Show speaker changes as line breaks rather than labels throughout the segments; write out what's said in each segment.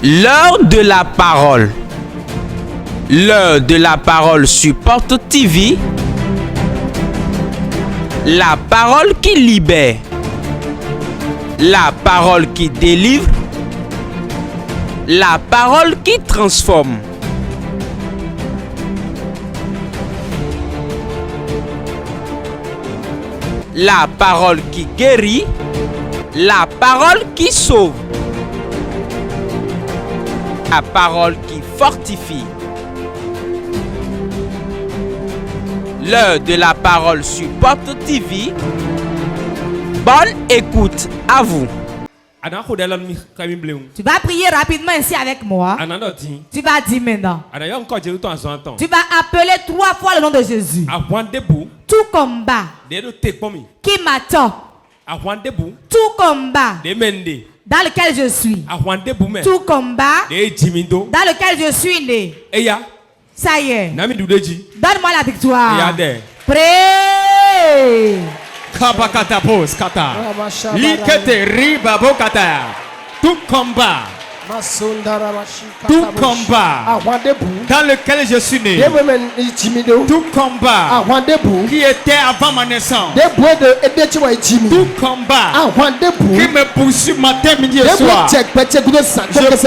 L'heure de la parole. L'heure de la parole sur Porte TV. La parole qui libère. La parole qui délivre. La parole qui transforme. La parole qui guérit. La parole qui sauve. La parole qui fortifie. L'heure de la parole sur Porte TV. Bonne écoute à vous.
Tu vas prier rapidement ici avec moi. Tu vas dire maintenant. Tu vas appeler 3 fois le nom de Jésus. Tout combat qui m'attend. Tout combat dans lequel je suis. Tout combat dans lequel je suis né. Ça y est. Donne-moi la victoire. Pray.
Kabakata pos kata. Likete riba bokata. Tout combat. Tout combat dans lequel je suis né. Tout combat qui était avant ma naissance. Tout combat qui me poursuit matin, midi et soir. Je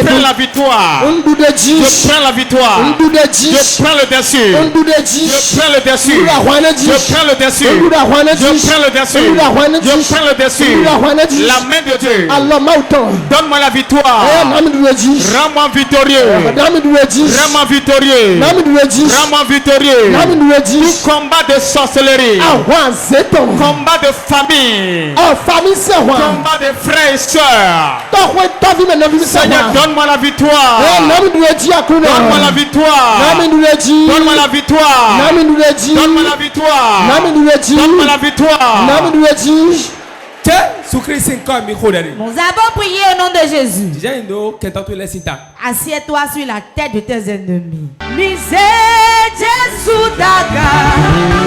prends la victoire. Je prends la victoire. Je prends le dessus. Je prends le dessus. Je prends le dessus. Je prends le dessus. Je prends le dessus. La main de Dieu. Donne-moi la victoire. Rends-moi victorieux. Rends-moi victorieux. Rends-moi victorieux. Tout combat de sorcellerie. Combat de famille. Combat de frères et sœurs. Seigneur, donne-moi la victoire. Donne-moi la victoire. Donne-moi la victoire. Donne-moi la victoire. Donne-moi la victoire.
Nous avons prié au nom de Jésus. Assieds-toi sur la tête de tes ennemis. Mise Jésus daga.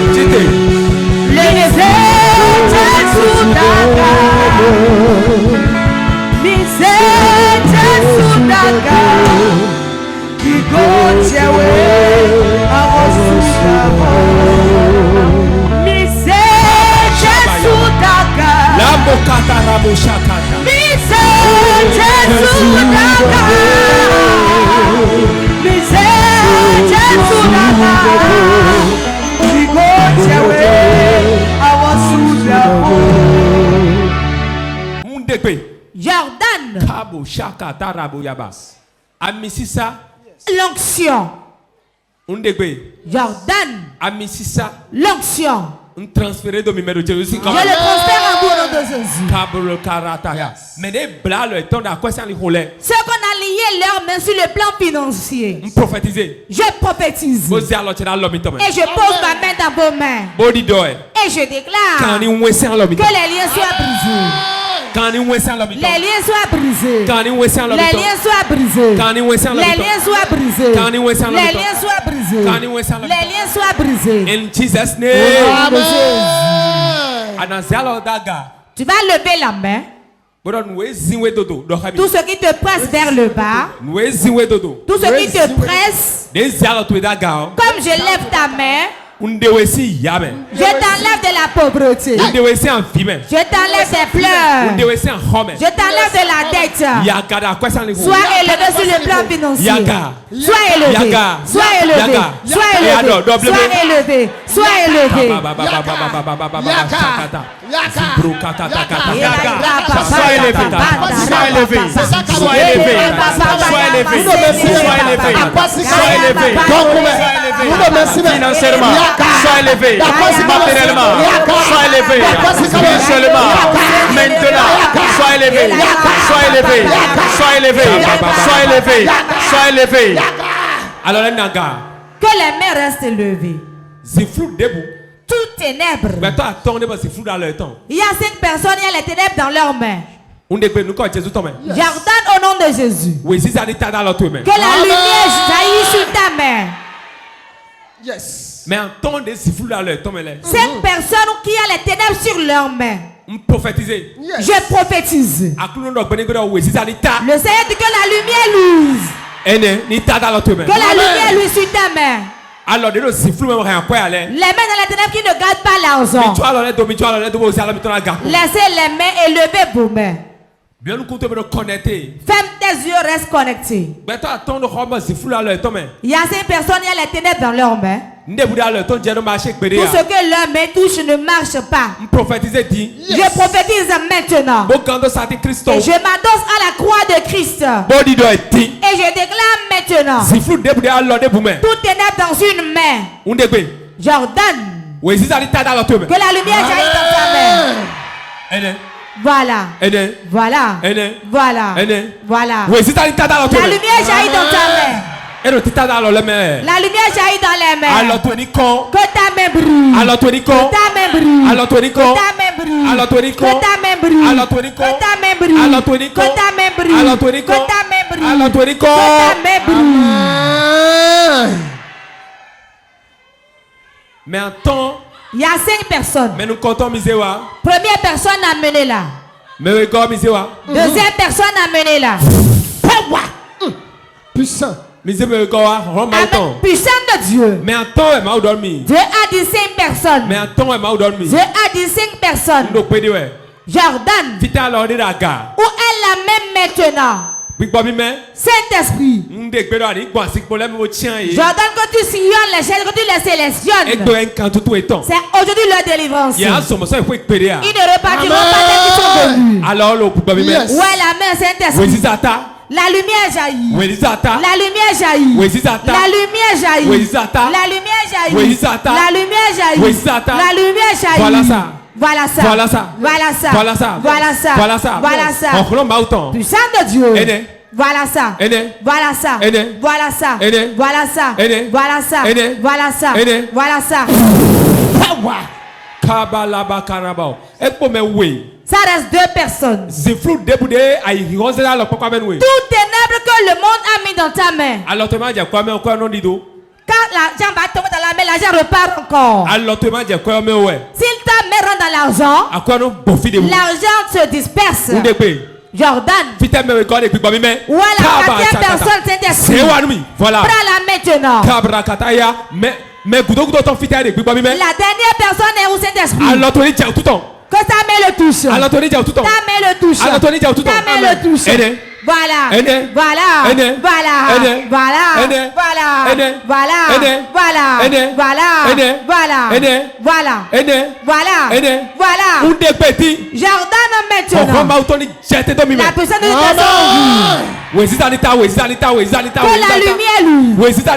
Mise Jésus daga. Mise Jésus daga. Kigo chewe awosuka. Mise Jésus daga.
La bokata rabo shakata.
Mise Jésus daga. Mise Jésus daga. Kigo chewe awosuka. Jordan.
Kabo shakata rabo yabas. Amisisa.
L'onction. Jordan.
Amisisa.
L'onction.
Transféré de numéro de Jésus.
Je le transfère à vous au nom de Jésus.
Kabolo karataya. Mais des blas le temps à quoi ça les relais.
Ceux qu'on a lié leurs mains sur le plan financier.
Prophétiser.
Je prophétise. Et je pose ma main dans vos mains. Et je déclare que les liens soient brisés. Les liens soient brisés. Les liens soient brisés. Les liens soient brisés. Les liens soient brisés. Les liens soient brisés.
In Jesus' name.
Tu vas lever la main. Tout ce qui te presse vers le bas. Tout ce qui te presse. Comme je lève ta main. Je t'enlève de la pauvreté. Je t'enlève des pleurs. Je t'enlève de la dette. Sois élevé sur le plan financier. Sois élevé. Sois élevé. Sois élevé. Sois élevé.
Sois élevé. Sois élevé. Sois élevé. Sois élevé. Sois élevé. Financièrement. Sois élevé. Matériellement. Sois élevé. Spirituellement. Maintenant. Sois élevé. Sois élevé. Sois élevé. Sois élevé. Sois élevé. Alors,
que les mains restent levées. Toutes ténèbres. Il y a 5 personnes, il y a les ténèbres dans leurs mains. J'ordonne au nom de Jésus que la lumière jaillit sur ta main.
Yes. Mais en temps de siffler dans leur temps,
5 personnes qui ont les ténèbres sur leurs mains. Je prophétise. Le Seigneur dit que la lumière luise. Que la lumière luise sur ta main. Les mains dans les ténèbres qui ne gardent pas l'argent. Laissez les mains et levez vos mains. Ferme tes yeux, reste connecté. Il y a ces personnes, il y a les ténèbres dans leurs mains. Tout ce que leurs mains touchent ne marche pas. Je prophétise maintenant. Et je m'adosse à la croix de Christ. Et je déclare maintenant. Tout ténèbre dans une main. J'ordonne que la lumière jaillit dans ta main. Voilà. Voilà. Voilà. Voilà. La lumière jaillit dans ta main. La lumière jaillit dans les mains. Que ta main brûle. Que ta main brûle. Que ta main brûle. Que ta main brûle. Que ta main brûle. Que ta main brûle. Que ta main brûle. Que ta main brûle.
Mais en temps,
il y a 5 personnes.
Mais nous comptons miséwa.
Première personne amenée là. Deuxième personne amenée là.
Puissant.
Puissant de Dieu.
Mais en temps,
Dieu a dit 5 personnes.
Mais en temps,
Dieu a dit 5 personnes. Jordan. Où est la main maintenant? Saint-Esprit. Jordan, quand tu sillonnes les chaînes, quand tu les sélectionnes, c'est aujourd'hui leur délivrance. Ils ne repartiront pas dès qu'ils sont venus.
Yes.
Où est la main Saint-Esprit? La lumière jaillit. La lumière jaillit. La lumière jaillit. La lumière jaillit. La lumière jaillit. La lumière jaillit. Voilà ça. Voilà ça. Voilà ça. Voilà ça. Voilà ça. Voilà ça. Voilà ça. Puissant de Dieu. Voilà ça. Voilà ça. Voilà ça. Voilà ça. Voilà ça. Voilà ça. Voilà ça. Ça reste 2 personnes. Tout ténèbre que le monde a mis dans ta main. Quand l'argent va tomber dans la main, l'argent repart encore. Si ta main rentre dans l'argent, l'argent se disperse. Jordan. Où est la 4e personne Saint-Esprit? Prends-la maintenant. La dernière personne est où Saint-Esprit? Que ta main le touche. Ta main le touche. Ta main le touche. Voilà. Voilà. Voilà. Voilà. Voilà. Voilà. Voilà. Voilà. Voilà. Voilà. Voilà. Voilà. J'ordonne maintenant. La personne de que la lumière loue. Que la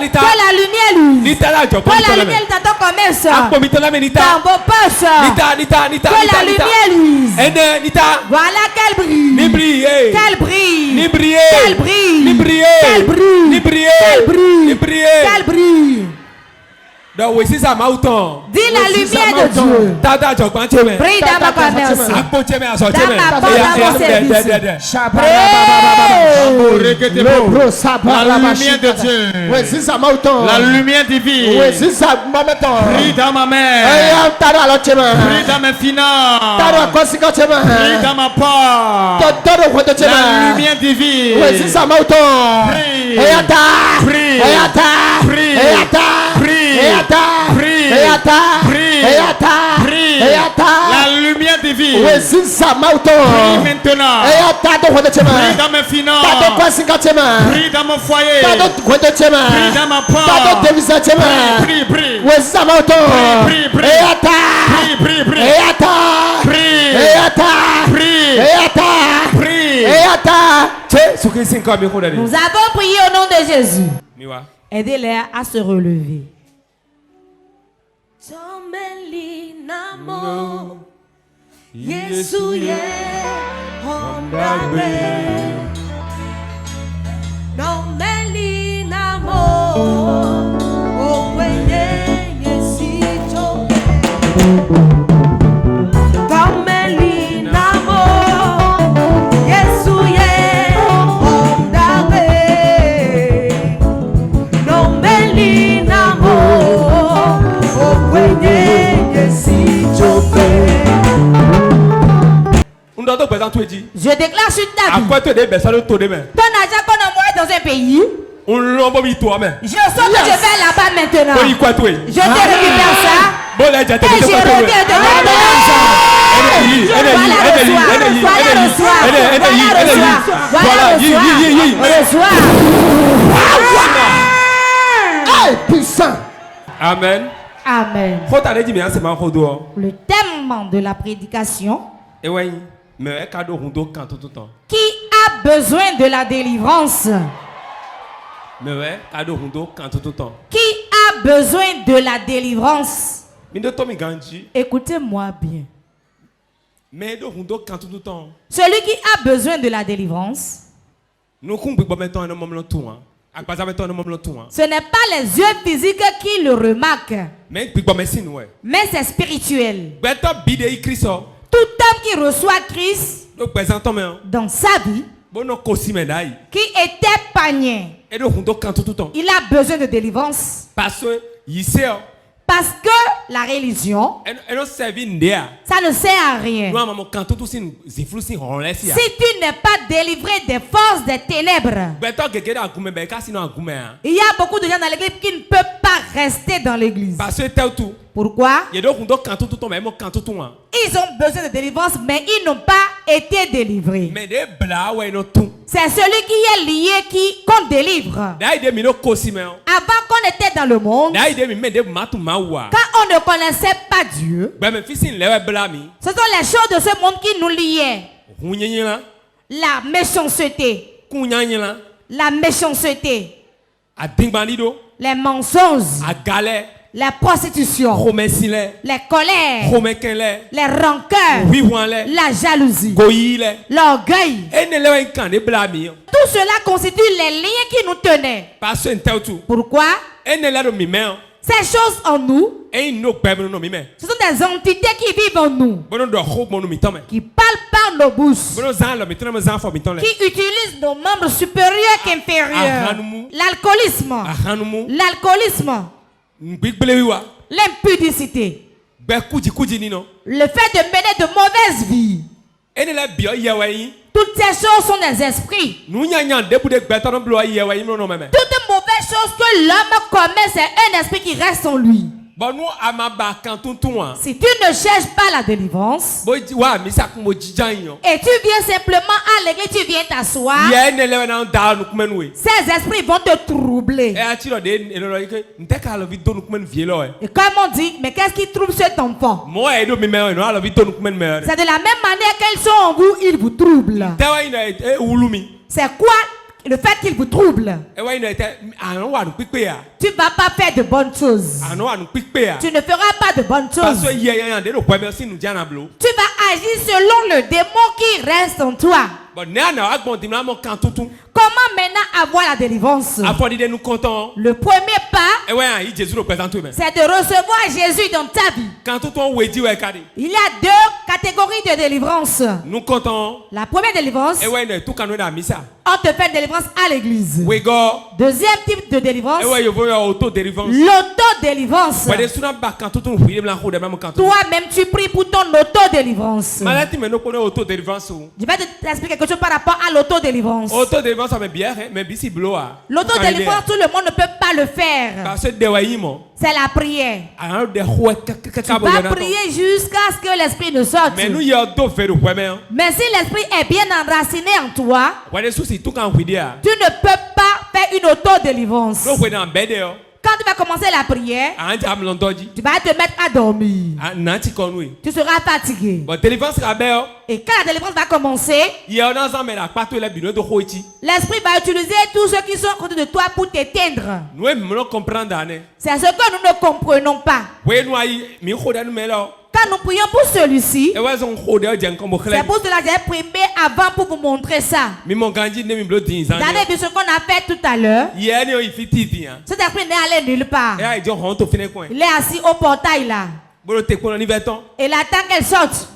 lumière loue. Que la lumière dans ton commerce. Dans vos poches. Que la lumière loue. Voilà qu'elle brille. Qu'elle brille. Qu'elle brille. Qu'elle brille. Qu'elle brille. Qu'elle brille. Dis la lumière de Dieu. Brille dans ma commerce. Dans ma porte, dans mon service.
La lumière de Dieu. La lumière divine. Brille dans ma main. Brille dans mes finances. Brille dans ma porte. La lumière divine. Brille. Brille. La lumière divine. Brille maintenant. Brille dans mes finances. Brille dans mon foyer. Brille dans ma porte. Brille, brille. Brille, brille. Brille, brille.
Nous avons prié au nom de Jésus. Aidez-les à se relever. marche sur ta vie. Ton argent qu'on envoie dans un pays. Je sens que je vais là-bas maintenant. Je te récupère ça. Et je reviens de
puissant.
Amen. Amen.
Le thème de la prédication.
Qui a besoin de la délivrance? Qui a besoin de la délivrance? Écoutez-moi bien. Celui qui a besoin de la délivrance, ce n'est pas les yeux physiques qui le remarquent, mais c'est spirituel. Tout homme qui reçoit Christ dans sa vie, qui était païen, il a besoin de délivrance. Parce que la religion, ça ne sert à rien. Si tu n'es pas délivré des forces des ténèbres, il y a beaucoup de gens dans l'église qui ne peuvent pas rester dans l'église. Pourquoi? Ils ont besoin de délivrance, mais ils n'ont pas été délivrés. C'est celui qui est lié qu'on délivre. Avant qu'on était dans le monde, quand on ne connaissait pas Dieu, ce sont les choses de ce monde qui nous liaient. La méchanceté, les mensonges, la prostitution, les colères, les rancœurs, la jalousie, l'orgueil. Tout cela constitue les liens qui nous tenaient. Pourquoi? Ces choses en nous, ce sont des entités qui vivent en nous, qui parlent par nos bouches, qui utilisent nos membres supérieurs qu'inférieurs. L'alcoolisme, l'impudicité, le fait de mener de mauvaises vies. Toutes ces choses sont des esprits. Toute mauvaise chose que l'homme commet, c'est un esprit qui reste en lui. Si tu ne cherches pas la délivrance et tu viens simplement à l'église, tu viens t'asseoir, ces esprits vont te troubler. Et comme on dit, mais qu'est-ce qui trouble cet enfant? C'est de la même manière qu'ils sont en vous, ils vous troublent. C'est quoi le fait qu'il vous trouble? Tu ne vas pas faire de bonnes choses. Tu ne feras pas de bonnes choses. Tu vas agir selon le démon qui reste en toi. Comment maintenant avoir la délivrance? Le premier pas, c'est de recevoir Jésus dans ta vie. Il y a deux catégories de délivrance. La première délivrance, on te fait délivrance à l'église. Deuxième type de délivrance, l'autodélivrance. Toi-même tu pries pour ton autodélivrance. Je vais t'expliquer quelque chose par rapport à l'autodélivrance. L'autodélivrance, tout le monde ne peut pas le faire. C'est la prière. Tu vas prier jusqu'à ce que l'esprit ne sorte. Mais si l'esprit est bien enraciné en toi, tu ne peux pas faire une autodélivrance. Quand tu vas commencer la prière, tu vas te mettre à dormir. Tu seras fatigué. Et quand la délivrance va commencer, l'esprit va utiliser tous ceux qui sont à côté de toi pour t'éteindre. C'est ce que nous ne comprenons pas. Quand nous prions pour celui-ci, c'est pour cela que j'ai prié avant pour vous montrer ça. Regardez ce qu'on a fait tout à l'heure. Cet esprit n'est allé nulle part. Il est assis au portail là. Et là, tant qu'elle sorte.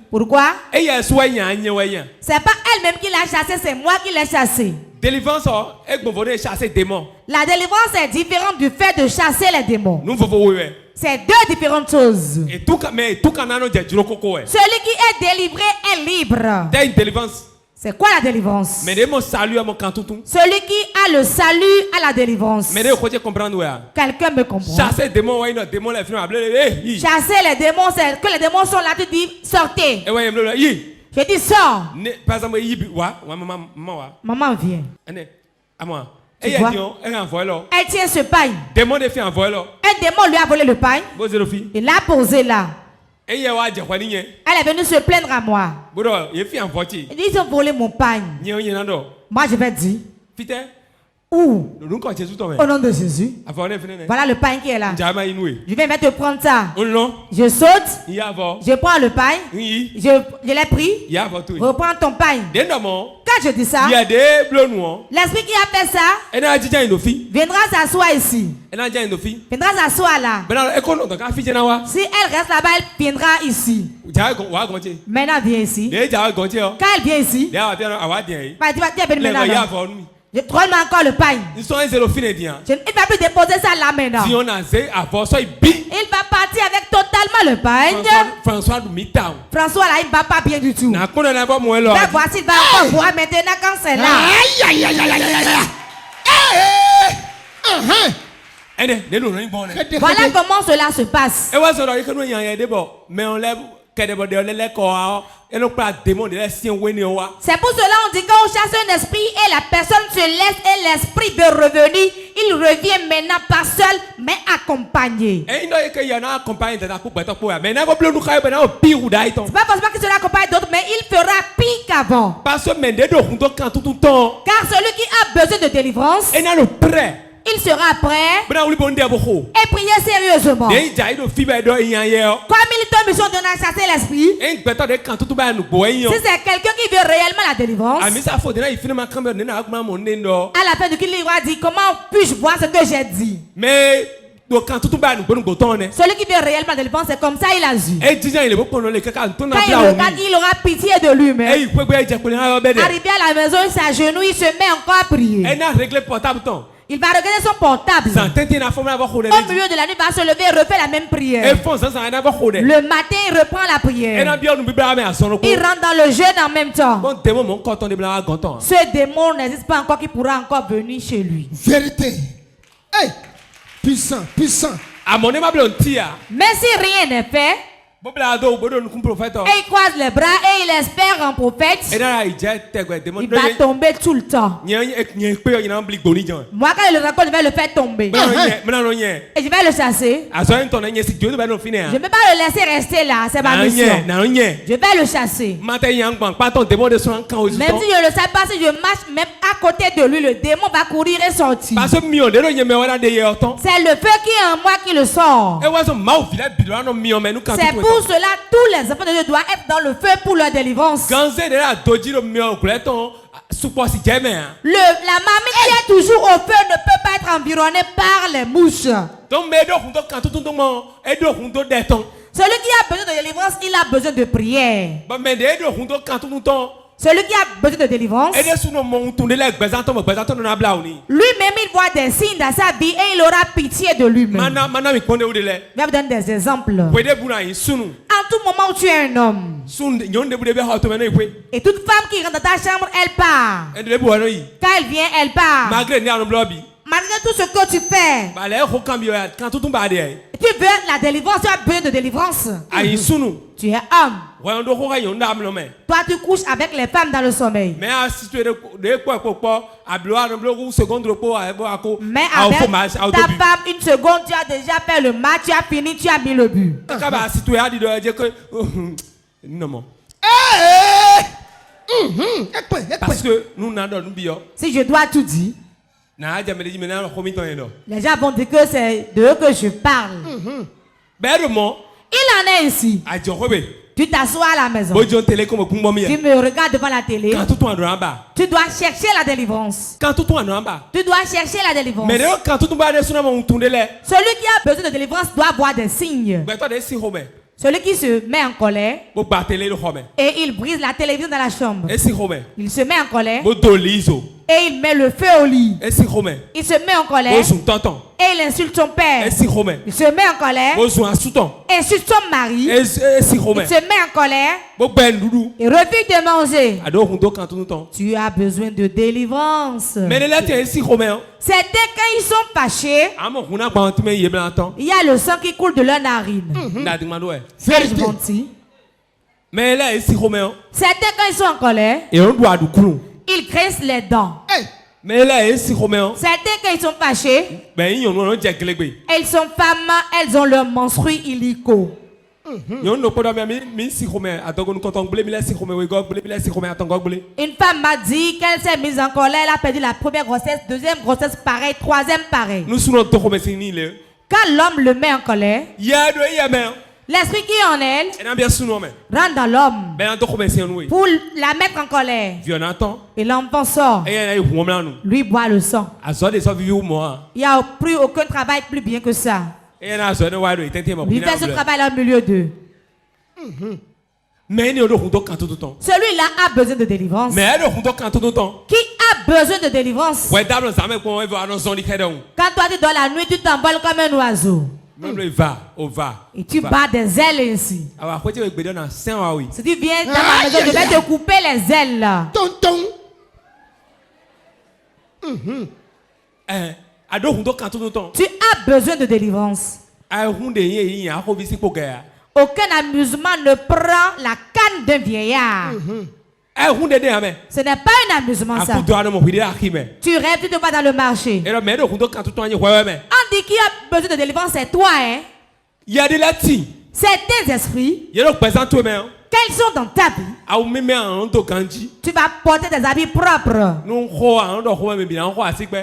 Pourquoi? C'est pas elle-même qui l'a chassé, c'est moi qui l'ai chassé. La délivrance est différente du fait de chasser les démons. C'est deux différentes choses. Celui qui est délivré est libre. C'est quoi la délivrance?
Celui
qui a le salut à la délivrance. Quelqu'un me comprend?
Chasser les démons,
c'est que les démons sont là, tu dis sortez. Je dis sors.
Par exemple,
Maman vient.
Elle
tient ce pain. Un démon lui a volé le pain. Il l'a posé là. Elle est venue se plaindre à moi. Ils ont volé mon pain. Moi je vais dire. Où? Au nom de Jésus. Voilà le pain qui est là. Je vais te prendre ça. Je saute. Je prends le pain. Je l'ai pris. Reprends ton pain. Quand je dis ça, l'esprit qui a fait ça viendra s'asseoir ici. Viendra s'asseoir là. Si elle reste là-bas, elle viendra ici. Maintenant, viens ici. Quand elle vient ici, tu vas venir maintenant. Je trouve encore le pain. Il ne va plus déposer ça là maintenant. Il va partir avec totalement le pain. François là, il ne va pas bien du tout. Mais voici, il va encore voir maintenant quand c'est là. Voilà comment cela se passe. C'est pour cela on dit qu'on chasse un esprit et la personne se laisse et l'esprit veut revenir. Il revient maintenant pas seul mais accompagné. C'est pas forcément qu'il sera accompagné d'autres mais il fera pire qu'avant. Car celui qui a besoin de délivrance, il sera prêt et prier sérieusement. Comme il tombe sur de chasser l'esprit, si c'est quelqu'un qui veut réellement la délivrance, à la fin de qu'il va dire comment puis-je voir ce que j'ai dit. Celui qui veut réellement la délivrance, c'est comme ça il agit. Quand il regarde, il aura pitié de lui-même. Arrivé à la maison, il s'agenouille, il se met encore à prier. Il va regarder son portable. Au milieu de la nuit, il va se lever et refait la même prière. Le matin, il reprend la prière. Il rentre dans le jeûne en même temps. Ce démon n'existe pas encore qui pourra encore venir chez lui.
Vérité. Hey, puissant, puissant.
Mais si rien n'est fait, et il croise les bras et il espère un prophète, il va tomber tout le temps. Moi quand je le raconte, je vais le faire tomber. Et je vais le chasser. Je ne vais pas le laisser rester là, c'est ma mission. Je vais le chasser. Même si je ne le sais pas, si je marche même à côté de lui, le démon va courir et sortir. C'est le feu qui est en moi qui le sort. C'est pour cela tous les enfants de Dieu doivent être dans le feu pour leur délivrance. La mamie qui est toujours au feu ne peut pas être environnée par les mouches. Celui qui a besoin de délivrance, il a besoin de prière. Celui qui a besoin de délivrance, lui-même il voit des signes dans sa vie et il aura pitié de lui-même. Je vais vous donner des exemples. En tout moment où tu es un homme, et toute femme qui rentre dans ta chambre, elle part. Quand elle vient, elle part. Malgré tout ce que tu fais, tu veux la délivrance, tu as besoin de délivrance. Tu es homme. Toi, tu couches avec les femmes dans le sommeil. Mais avec ta femme, une seconde, tu as déjà fait le match, tu as fini, tu as mis le but.
Parce que nous n'avons pas.
Si je dois tout dire, les gens vont dire que c'est de eux que je parle. Il en est ici. Tu t'assois à la maison. Tu me regardes devant la télé. Tu dois chercher la délivrance. Tu dois chercher la délivrance. Celui qui a besoin de délivrance doit avoir des signes. Celui qui se met en colère et il brise la télévision dans la chambre. Il se met en colère Et il met le feu au lit. Il se met en colère. Et il insulte son père. Il se met en colère. Insulte son mari. Il se met en colère. Il refuse de manger. Tu as besoin de délivrance. Certains, quand ils sont fâchés, il y a le sang qui coule de leur narine. Ai-je menti? Certains, quand ils sont en colère, ils grincent les dents. Certains, quand ils sont fâchés, elles sont femmes, elles ont leur menstru illico. Une femme m'a dit qu'elle s'est mise en colère, elle a perdu la première grossesse, deuxième grossesse pareil, troisième pareil. Quand l'homme le met en colère, l'esprit qui est en elle rentre dans l'homme pour la mettre en colère. Et l'enfant sort. Lui boit le sang. Il n'y a plus aucun travail plus bien que ça. Lui fait ce travail au milieu d'eux. Celui-là a besoin de délivrance. Qui a besoin de délivrance? Quand toi tu dors la nuit, tu t'envoles comme un oiseau. Et tu bats des ailes ainsi. Si tu viens dans ma maison, je vais te couper les ailes là. Tu as besoin de délivrance. Aucun amusement ne prend la canne d'un vieillard. Ce n'est pas un amusement ça. Tu rêves, tu te vas dans le marché. On dit qui a besoin de délivrance, c'est toi. Hein? Certains esprits, quand ils sont dans ta vie, tu vas porter des habits propres.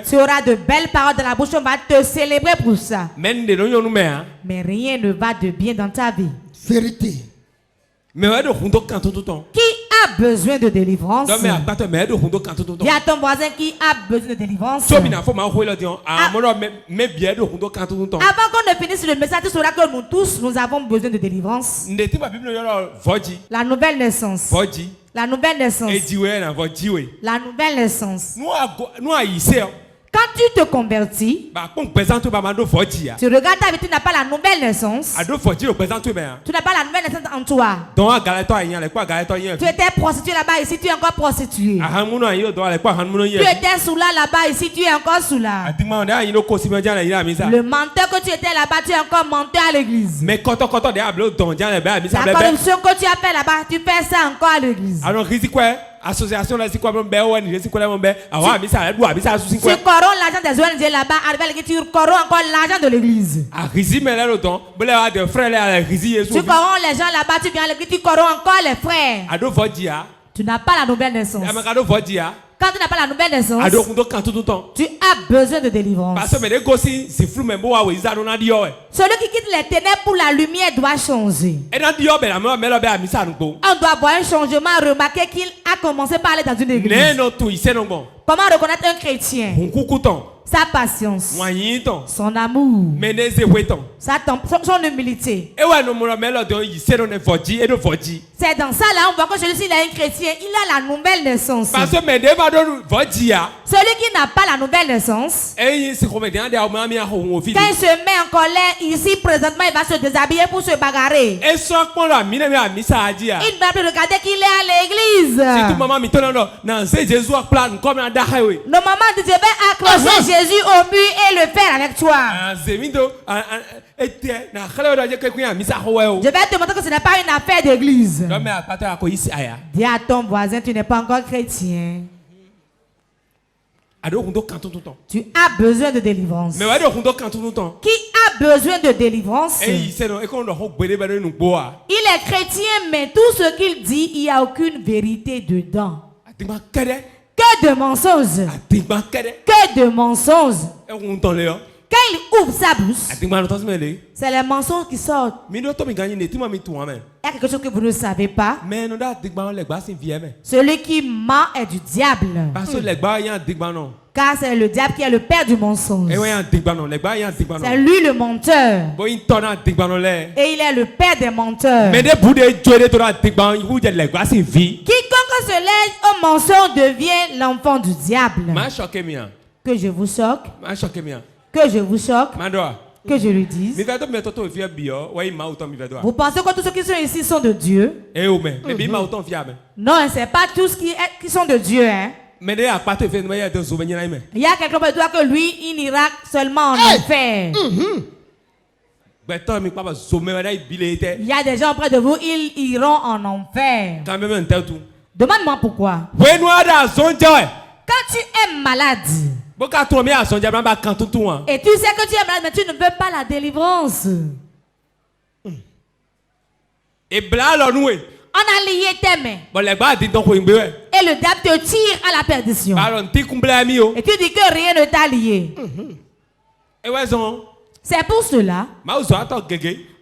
Tu auras de belles paroles dans la bouche, on va te célébrer pour ça. Mais rien ne va de bien dans ta vie.
Vérité.
Qui a besoin de délivrance? Il y a ton voisin qui a besoin de délivrance. Avant qu'on ne finisse le message, tu sauras que nous tous, nous avons besoin de délivrance. La nouvelle naissance. La nouvelle naissance. La nouvelle naissance. Quand tu te convertis, tu regardes ta vie, tu n'as pas la nouvelle naissance. Tu n'as pas la nouvelle naissance en toi. Tu étais prostitué là-bas, ici tu es encore prostitué. Tu étais soula là-bas, ici tu es encore soula. Le menteur que tu étais là-bas, tu es encore menteur à l'église. La corruption que tu as fait là-bas, tu fais ça encore à l'église.
Association là, c'est quoi mon ben ONG, c'est quoi mon ben?
Tu corromps l'argent des ONG là-bas, avec tu corromps encore l'argent de l'église. Tu corromps les gens là-bas, tu viens à l'église, tu corromps encore les frères. Tu n'as pas la nouvelle naissance. Quand tu n'as pas la nouvelle naissance, tu as besoin de délivrance. Celui qui quitte les ténèbres pour la lumière doit changer. On doit voir un changement, remarquer qu'il a commencé par aller dans une église. Comment reconnaître un chrétien? Sa patience, son amour, son humilité. C'est dans ça là on voit que celui-ci est un chrétien, il a la nouvelle naissance. Celui qui n'a pas la nouvelle naissance, quand il se met en colère ici présentement, il va se déshabiller pour se bagarrer. Il ne va plus regarder qu'il est à l'église. Nos mamans disent je vais accrocher Jésus au mur et le faire avec toi. Je vais te montrer que ce n'est pas une affaire d'église. Dis à ton voisin, tu n'es pas encore chrétien. Tu as besoin de délivrance. Qui a besoin de délivrance? Il est chrétien, mais tout ce qu'il dit, il n'y a aucune vérité dedans. Que de mensonges. Que de mensonges. Que il ouvre sa bouche, c'est les mensonges qui sortent. Il y a quelque chose que vous ne savez pas. Celui qui ment est du diable. Car c'est le diable qui est le père du mensonge. C'est lui le menteur. Et il est le père des menteurs. Quiconque se lève au mensonge devient l'enfant du diable. Que je vous choque. Que je vous choque. Que je lui dise. Vous pensez que tous ceux qui sont ici sont de Dieu? Non, c'est pas tous qui sont de Dieu. Hein? Il y a quelqu'un qui doit que lui, il ira seulement en enfer. Il y a des gens près de vous, ils iront en enfer. Demande-moi pourquoi. Quand tu es malade, et tu sais que tu es malade, mais tu ne veux pas la délivrance. On a lié tes mains. Et le diable te tire à la perdition. Et tu dis que rien ne t'a lié. C'est pour cela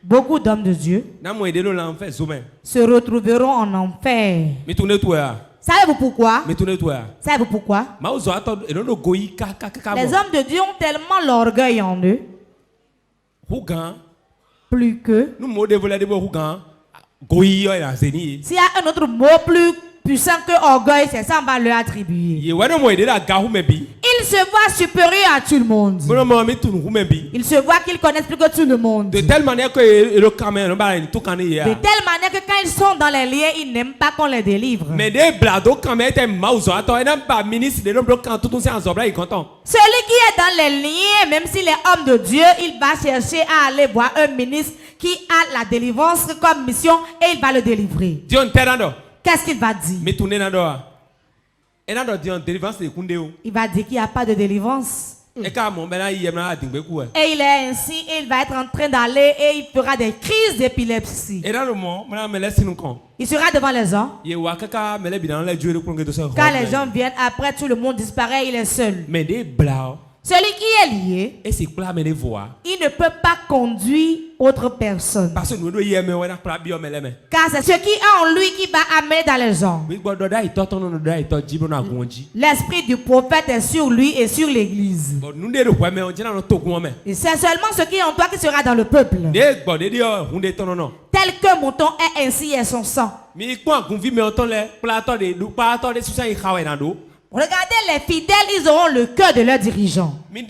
beaucoup d'hommes de Dieu se retrouveront en enfer. Savez-vous pourquoi? Savez-vous pourquoi? Les hommes de Dieu ont tellement l'orgueil en eux. Plus que. S'il y a un autre mot plus puissant que orgueil, c'est ça, on va leur attribuer. Il se voit supérieur à tout le monde. Il se voit qu'ils connaissent plus que tout le monde. De telle manière que quand ils sont dans les liens, ils n'aiment pas qu'on les délivre. Celui qui est dans les liens, même s'il est homme de Dieu, il va chercher à aller voir un ministre qui a la délivrance comme mission et il va le délivrer. Qu'est-ce qu'il va dire? Il va dire qu'il n'y a pas de délivrance. Et il est ainsi, il va être en train d'aller et il fera des crises d'épilepsie. Il sera devant les gens. Quand les gens viennent, après tout le monde disparaît, il est seul. Celui qui est lié, il ne peut pas conduire autre personne. Car c'est ce qui est en lui qui va amener dans les gens. L'esprit du prophète est sur lui et sur l'église. Et c'est seulement ce qui est en toi qui sera dans le peuple. Tel que mon ton est ainsi est son sang. Regardez les fidèles, ils auront le cœur de leurs dirigeants. Dieu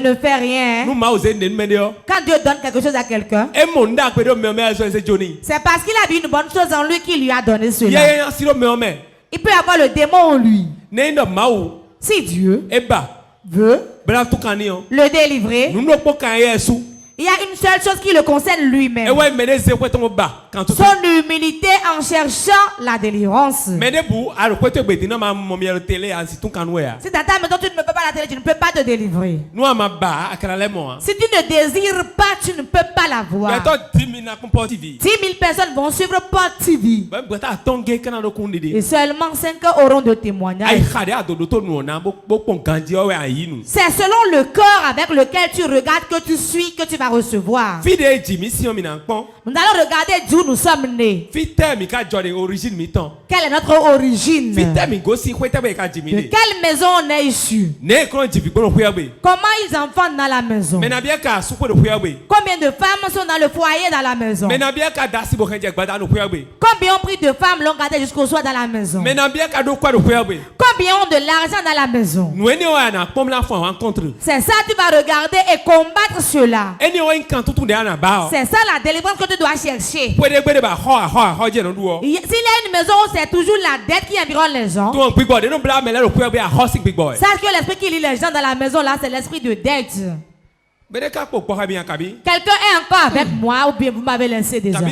ne fait rien. Quand Dieu donne quelque chose à quelqu'un, c'est parce qu'il a vu une bonne chose en lui qu'il lui a donné cela. Il peut avoir le démon en lui. Si Dieu veut le délivrer, il y a une seule chose qui le concerne lui-même. Son humilité en cherchant la délivrance. Si t'attends, mais tu ne peux pas la télé, tu ne peux pas te délivrer. Si tu ne désires pas, tu ne peux pas la voir. 10 000 personnes vont suivre Port TV. Et seulement 5 auront de témoignages. C'est selon le cœur avec lequel tu regardes que tu suis, que tu vas recevoir. Nous allons regarder d'où nous sommes nés. Quelle est notre origine? De quelle maison on est issu? Comment ils enfantent dans la maison? Combien de femmes sont dans le foyer dans la maison? Combien ont pris de femmes l'ont gardé jusqu'au soir dans la maison? Combien ont de l'argent dans la maison? C'est ça tu vas regarder et combattre cela. C'est ça la délivrance que tu dois chercher. S'il y a une maison où c'est toujours la dette qui environne les gens, sache que l'esprit qui lit les gens dans la maison là, c'est l'esprit de dette. Quelqu'un est encore avec moi ou bien vous m'avez laissé déjà? Ou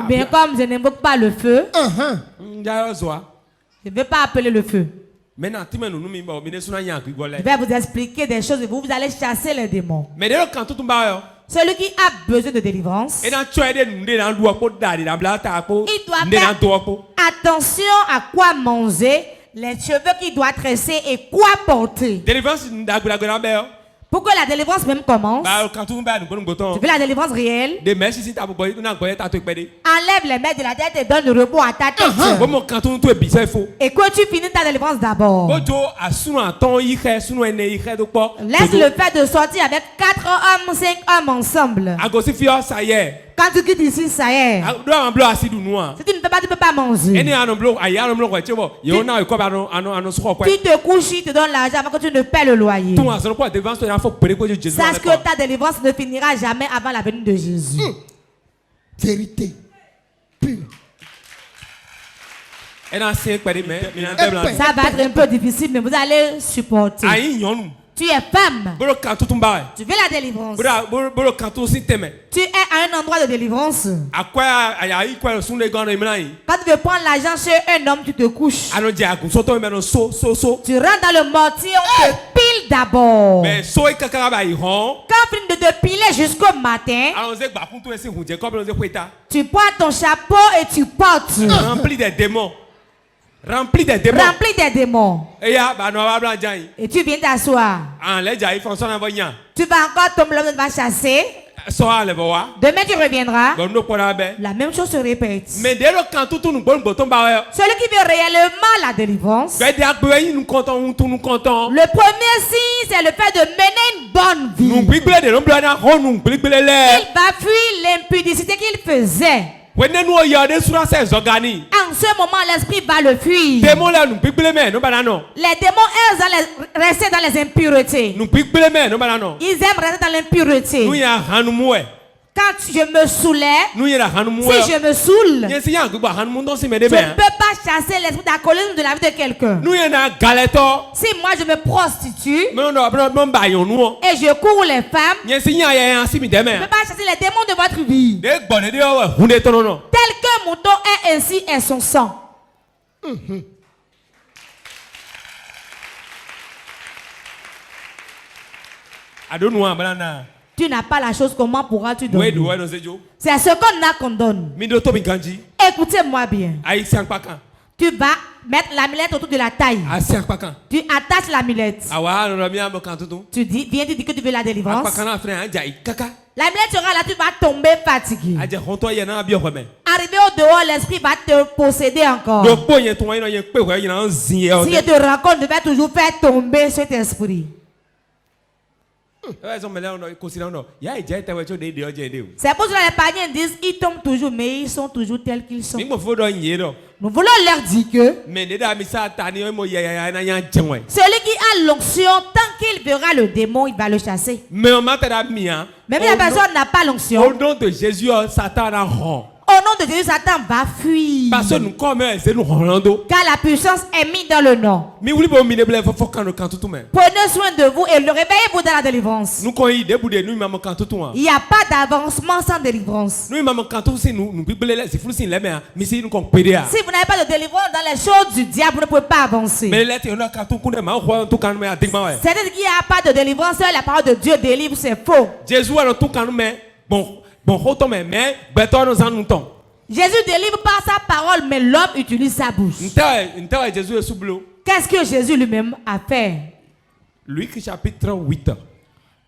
bien comme je n'invoque pas le feu, je ne vais pas appeler le feu. Je vais vous expliquer des choses et vous allez chasser les démons. Celui qui a besoin de délivrance, il doit faire attention à quoi manger les cheveux qu'il doit tresser et quoi porter. Pour que la délivrance même commence, tu veux la délivrance réelle, enlève les mains de la tête et donne le repos à ta tête. Et que tu finis ta délivrance d'abord. Laisse le fait de sortir avec 4 hommes, 5 hommes ensemble. Quand tu quittes ici, ça y est. Si tu ne peux pas, tu ne peux pas manger. Tu te couches, il te donne l'argent avant que tu ne paies le loyer. Sache que ta délivrance ne finira jamais avant la venue de Jésus.
Vérité pure.
Ça va être un peu difficile, mais vous allez supporter. Tu es femme. Tu veux la délivrance. Tu es à un endroit de délivrance. Quand tu veux prendre l'argent chez un homme, tu te couches. Tu rentres dans le mortier, on te pile d'abord. Quand tu finis de te piler jusqu'au matin, tu prends ton chapeau et tu portes.
Rempli des démons.
Rempli des démons. Et tu viens t'asseoir. Tu vas encore tomber, l'homme va chasser. Demain tu reviendras. La même chose se répète. Celui qui veut réellement la délivrance, le premier signe c'est le fait de mener une bonne vie. Il va fuir l'impudicité qu'il faisait. En ce moment, l'esprit va le fuir. Les démons aiment rester dans les impuretés. Ils aiment rester dans l'impureté. Quand je me soulève, si je me saoule, je ne peux pas chasser l'esprit d'alcoolisme de la vie de quelqu'un. Si moi je me prostitue et je cours les femmes, je ne peux pas chasser les démons de votre vie. Tel qu'un mouton est ainsi est son sang. Tu n'as pas la chose, comment pourras-tu donner? C'est ce qu'on a qu'on donne. Écoutez-moi bien. Tu vas mettre l'amulette autour de la taille. Tu attaches l'amulette. Tu dis, viens, tu dis que tu veux la délivrance. L'amulette sera là, tu vas tomber fatigué. Arrivé au dehors, l'esprit va te posséder encore. Si je te rencontre, je vais toujours faire tomber cet esprit. C'est pour cela que les païens disent ils tombent toujours, mais ils sont toujours tels qu'ils sont. Nous voulons leur dire que celui qui a l'onction, tant qu'il verra le démon, il va le chasser. Même la personne n'a pas l'onction.
Au nom de Jésus, Satan a rond.
Au nom de Jésus, Satan va fuir. Car la puissance est mise dans le nom. Prenez soin de vous et le réveillez-vous dans la délivrance. Il n'y a pas d'avancement sans délivrance. Si vous n'avez pas de délivrance dans les choses du diable, vous ne pouvez pas avancer. C'est-à-dire qu'il n'y a pas de délivrance, la parole de Dieu délivre, c'est faux. Jésus délivre par sa parole, mais l'homme utilise sa bouche. Qu'est-ce que Jésus lui-même a fait?
Luc chapitre 8.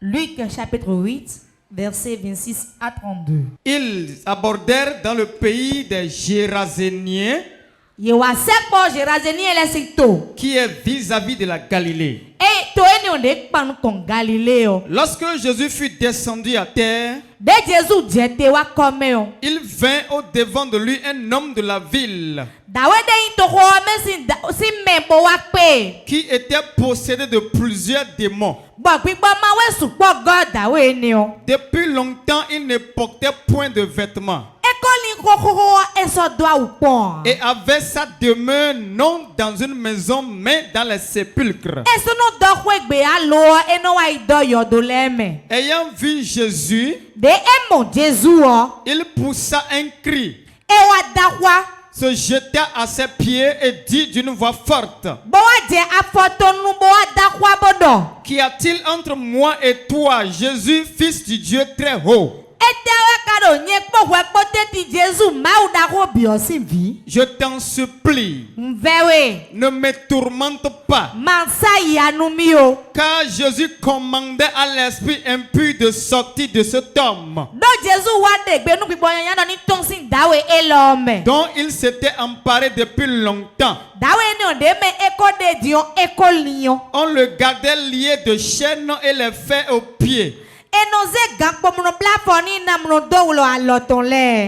Luc chapitre 8, versets 26 à 32.
Ils abordèrent dans le pays des Géraséniens, qui est vis-à-vis de la Galilée. Lorsque Jésus fut descendu à terre, il vint au devant de lui un homme de la ville qui était possédé de plusieurs démons. Depuis longtemps, il ne portait point de vêtements et avait sa demeure non dans une maison mais dans les sépulcres. Ayant vu Jésus, il poussa un cri, se jeta à ses pieds et dit d'une voix forte: Qu'y a-t-il entre moi et toi, Jésus, fils du Dieu très haut? Je t'en supplie, ne me tourmente pas. Car Jésus commandait à l'esprit impur de sortir de cet homme, dont il s'était emparé depuis longtemps. On le gardait lié de chaînes et les fers aux pieds.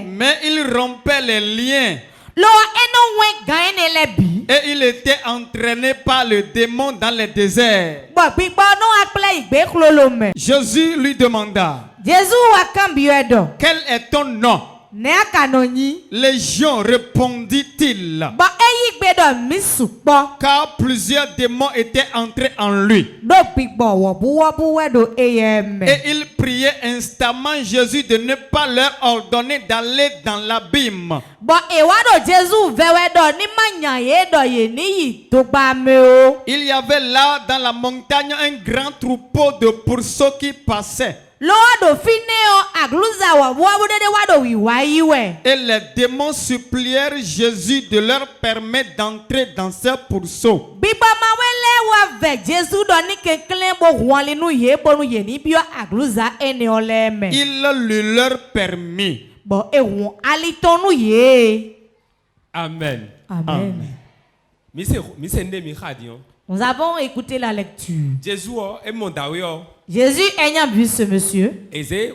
Mais il rompait les liens. Et il était entraîné par le démon dans le désert. Jésus lui demanda, quel est ton nom? Légion, répondit-il, car plusieurs démons étaient entrés en lui. Et il priait instamment Jésus de ne pas leur ordonner d'aller dans l'abîme. Il y avait là dans la montagne un grand troupeau de pourceaux qui passaient. Et les démons supplièrent Jésus de leur permettre d'entrer dans ces pourceaux. Il le leur permit.
Amen.
Amen.
Nous avons écouté la lecture.
Jésus
ayant vu ce monsieur, c'est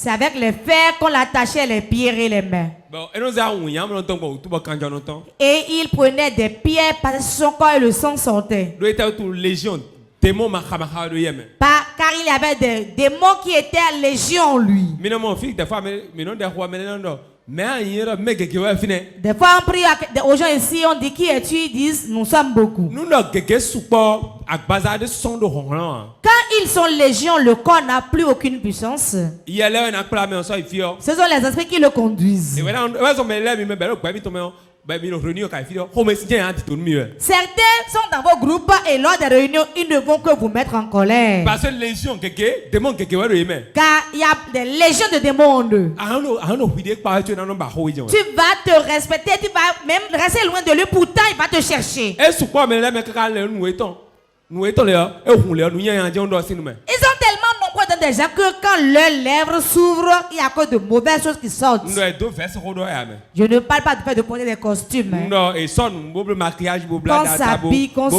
avec les fers qu'on l'attachait les pieds et les mains. Et il prenait des pierres parce que son corps et le sang sortaient. Car il y avait des démons qui étaient à légion en lui. Des fois on prie aux gens ici, on dit qui es-tu? Ils disent nous sommes beaucoup. Quand ils sont légion, le corps n'a plus aucune puissance. Ce sont les esprits qui le conduisent. Certains sont dans vos groupes et lors des réunions, ils ne vont que vous mettre en colère. Car il y a des légions de démons en eux. Tu vas te respecter, tu vas même rester loin de lui, pourtant il va te chercher. Ils sont tellement nombreux dans des gens que quand leurs lèvres s'ouvrent, il y a que de mauvaises choses qui sortent. Je ne parle pas du fait de porter des costumes. Qu'on s'habille, qu'on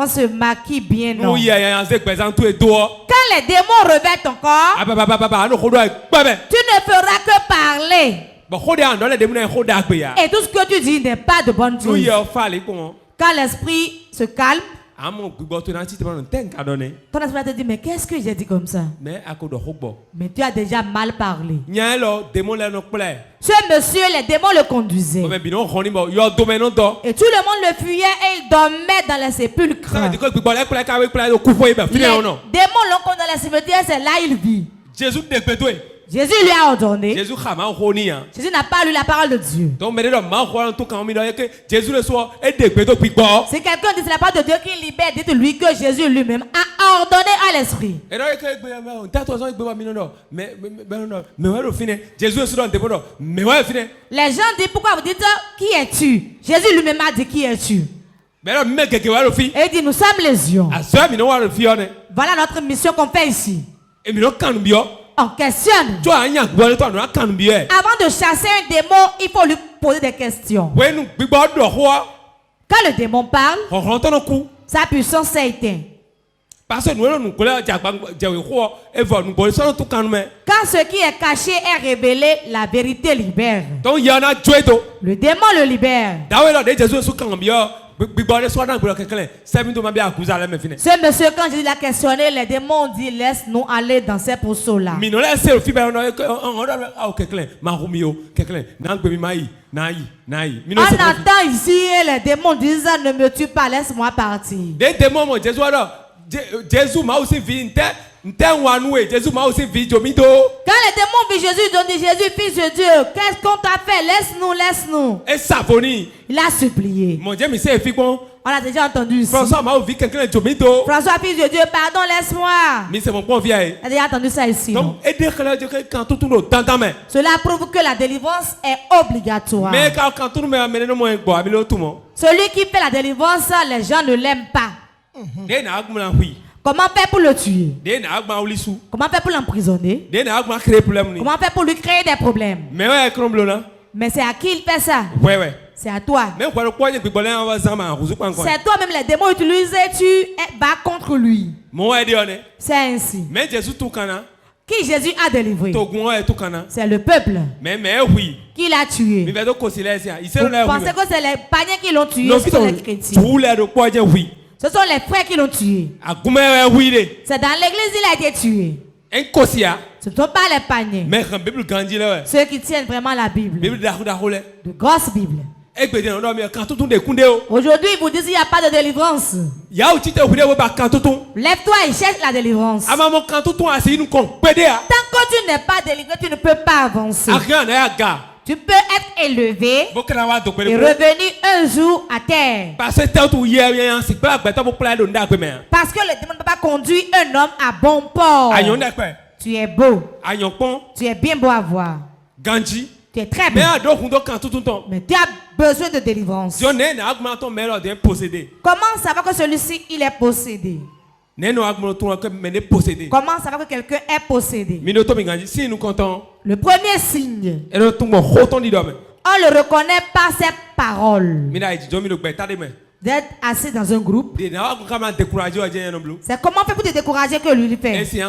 se maquille bien. Non. Quand les démons revêtent ton corps, tu ne feras que parler. Et tout ce que tu dis n'est pas de bonne chose. Quand l'esprit se calme, ton esprit va te dire, mais qu'est-ce que j'ai dit comme ça? Mais tu as déjà mal parlé. Ce monsieur, les démons le conduisaient. Et tout le monde le fuyait et il dormait dans les sépulcres. Les démons l'ont conduit dans les cimetières, c'est là il vit. Jésus lui a ordonné. Jésus n'a pas lu la parole de Dieu. Si quelqu'un dit la parole de Dieu qui libère, dites-lui que Jésus lui-même a ordonné à l'esprit. Les gens disent pourquoi vous dites qui es-tu? Jésus lui-même a dit qui es-tu? Et il dit nous sommes légions. Voilà notre mission qu'on fait ici. On questionne. Avant de chasser un démon, il faut lui poser des questions. Quand le démon parle, sa puissance est éteinte. Quand ce qui est caché est révélé, la vérité libère. Le démon le libère. Ce monsieur, quand Jésus l'a questionné, les démons ont dit laisse-nous aller dans ces pourceaux-là. On entend ici et les démons disent ne me tue pas, laisse-moi partir. Quand les démons vient Jésus, ils ont dit Jésus, fils de Dieu, qu'est-ce qu'on t'a fait? Laisse-nous, laisse-nous. Il a supplié. On a déjà entendu ici. François, fils de Dieu, pardon, laisse-moi. On a déjà entendu ça ici. Cela prouve que la délivrance est obligatoire. Celui qui fait la délivrance, les gens ne l'aiment pas. Comment faire pour le tuer? Comment faire pour l'emprisonner? Comment faire pour lui créer des problèmes? Mais c'est à qui il fait ça? C'est à toi. C'est toi-même les démons utilisés, tu bats contre lui. C'est ainsi. Qui Jésus a délivré? C'est le peuple. Qui l'a tué? Vous pensez que c'est les païens qui l'ont tué? Ce sont les chrétiens. Ce sont les frères qui l'ont tué. C'est dans l'église il a été tué. Ce ne sont pas les païens. Ceux qui tiennent vraiment la Bible. De grosses Bibles. Aujourd'hui, ils vous disent qu'il n'y a pas de délivrance. Lève-toi et cherche la délivrance. Tant que tu n'es pas délivré, tu ne peux pas avancer. Tu peux être élevé et revenir un jour à terre. Parce que le démon ne peut pas conduire un homme à bon port. Tu es beau. Tu es bien beau à voir. Tu es très beau. Mais tu as besoin de délivrance. Comment savoir que celui-ci il est possédé? Comment savoir que quelqu'un est possédé? Le premier signe, on le reconnaît par ses paroles. D'être assis dans un groupe. C'est comment faire pour te décourager que lui fait. Ça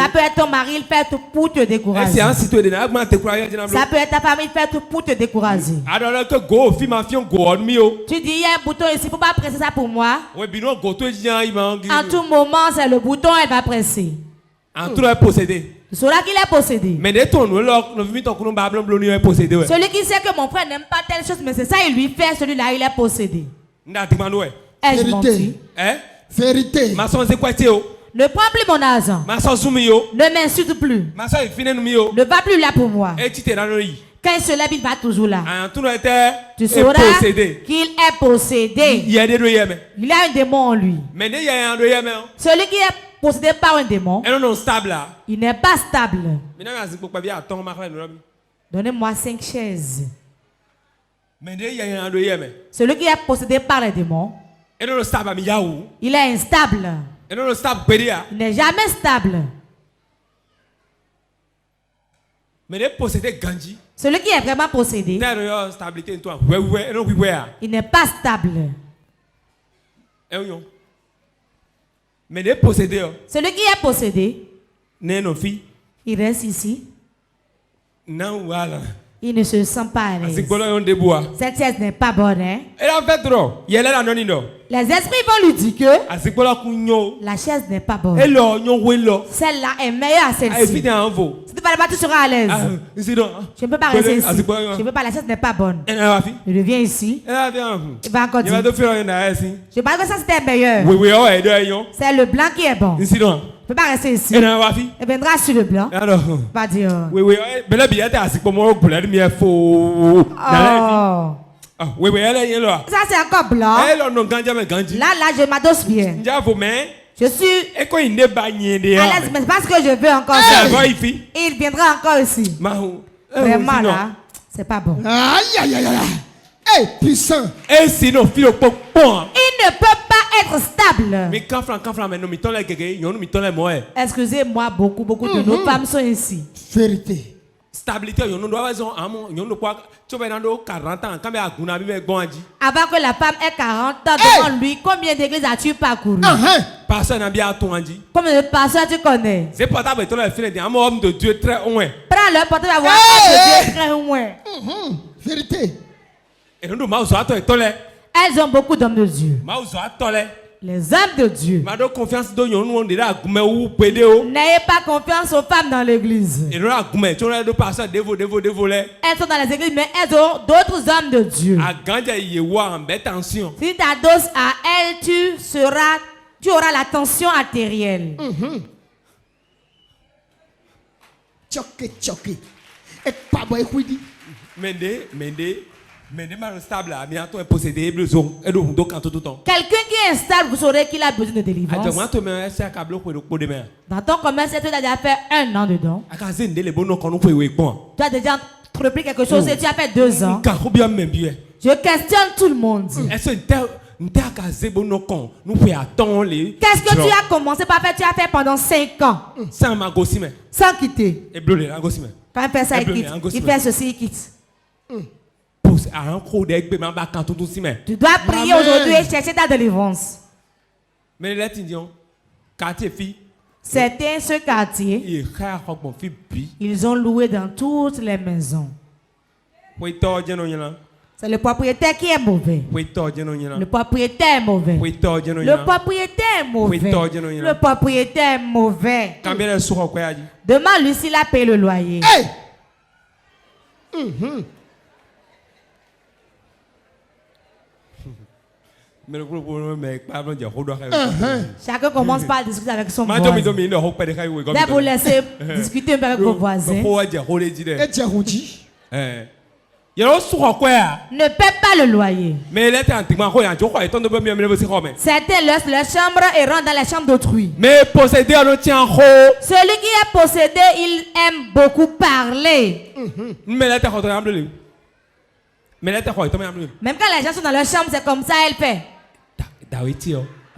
peut être ton mari, il fait tout pour te décourager. Ça peut être ta famille, il fait tout pour te décourager. Tu dis il y a un bouton ici, il ne faut pas presser ça pour moi. En tout moment, c'est le bouton, elle va presser. C'est là qu'il est possédé. Celui qui sait que mon frère n'aime pas telle chose, mais c'est ça il lui fait, celui-là il est possédé. Est-ce menti?
Vérité.
Ne prends plus mon argent. Ne m'insulte plus. Ne va plus là pour moi. Quand il se lève, il va toujours là. Tu sauras qu'il est possédé. Il a un démon en lui. Celui qui est possédé par un démon, il n'est pas stable. Donnez-moi 5 chaises. Celui qui est possédé par les démons, il est instable. Il n'est jamais stable. Celui qui est vraiment possédé, il n'est pas stable. Celui qui est possédé, il reste ici. Il ne se sent pas à l'aise. Cette chaise n'est pas bonne. Hein? Les esprits vont lui dire que la chaise n'est pas bonne. Celle-là est meilleure à celle-ci. Si tu vas là-bas, tu seras à l'aise. Je ne peux pas rester ici. Je ne peux pas, la chaise n'est pas bonne. Je reviens ici. Il va encore dire. Je pense que ça c'était meilleur. C'est le blanc qui est bon. Je ne peux pas rester ici. Il viendra sur le blanc. Il va dire. Ça c'est encore blanc. Là, je m'adosse bien. Je suis à l'aise, mais c'est parce que je veux encore ça. Il viendra encore ici. Vraiment là, c'est pas bon.
Aïe, aïe, aïe, aïe. Hey, puissant.
Il ne peut pas être stable. Excusez-moi, beaucoup de nos femmes sont ici.
Vérité.
Stabilité, avant que la femme ait 40 ans devant lui, combien d'églises as-tu parcouru? Combien de personnes tu connais? Prends le portable à voir un homme de Dieu très loin.
Vérité.
Elles ont beaucoup d'hommes de Dieu. Les hommes de Dieu. N'ayez pas confiance aux femmes dans l'église. Elles sont dans les églises, mais elles ont d'autres hommes de Dieu. Si tu t'adosses à elles, tu seras Tu auras la tension artérielle.
Choqué. Et pas bon, écoute.
Quelqu'un
qui est instable, vous saurez qu'il a besoin de délivrance. Dans ton commerce, tu as déjà fait 1 an dedans. Tu as déjà entrepris quelque chose et tu as fait 2 ans. Je questionne tout le monde.
Qu'est-ce
que tu as commencé par faire? Tu as fait pendant 5 ans. Sans quitter. Quand il fait ça, il quitte. Il fait ceci, il quitte. Tu dois prier aujourd'hui et chercher ta délivrance.
Mais les Indiens, quartier fille,
certains, ce quartier, ils ont loué dans toutes les maisons. C'est le propriétaire qui est mauvais. Le propriétaire est mauvais. Le propriétaire est mauvais. Le propriétaire est mauvais. Demande-lui s'il a payé le loyer.
Hey!
Chacun commence par discuter avec son voisin. Dès vous laissez discuter avec vos voisins. Ne paie pas le loyer. Certains laissent leur chambre et rentrent dans la chambre d'autrui. Celui qui est possédé, il aime beaucoup parler. Même quand les gens sont dans leur chambre, c'est comme ça elle fait.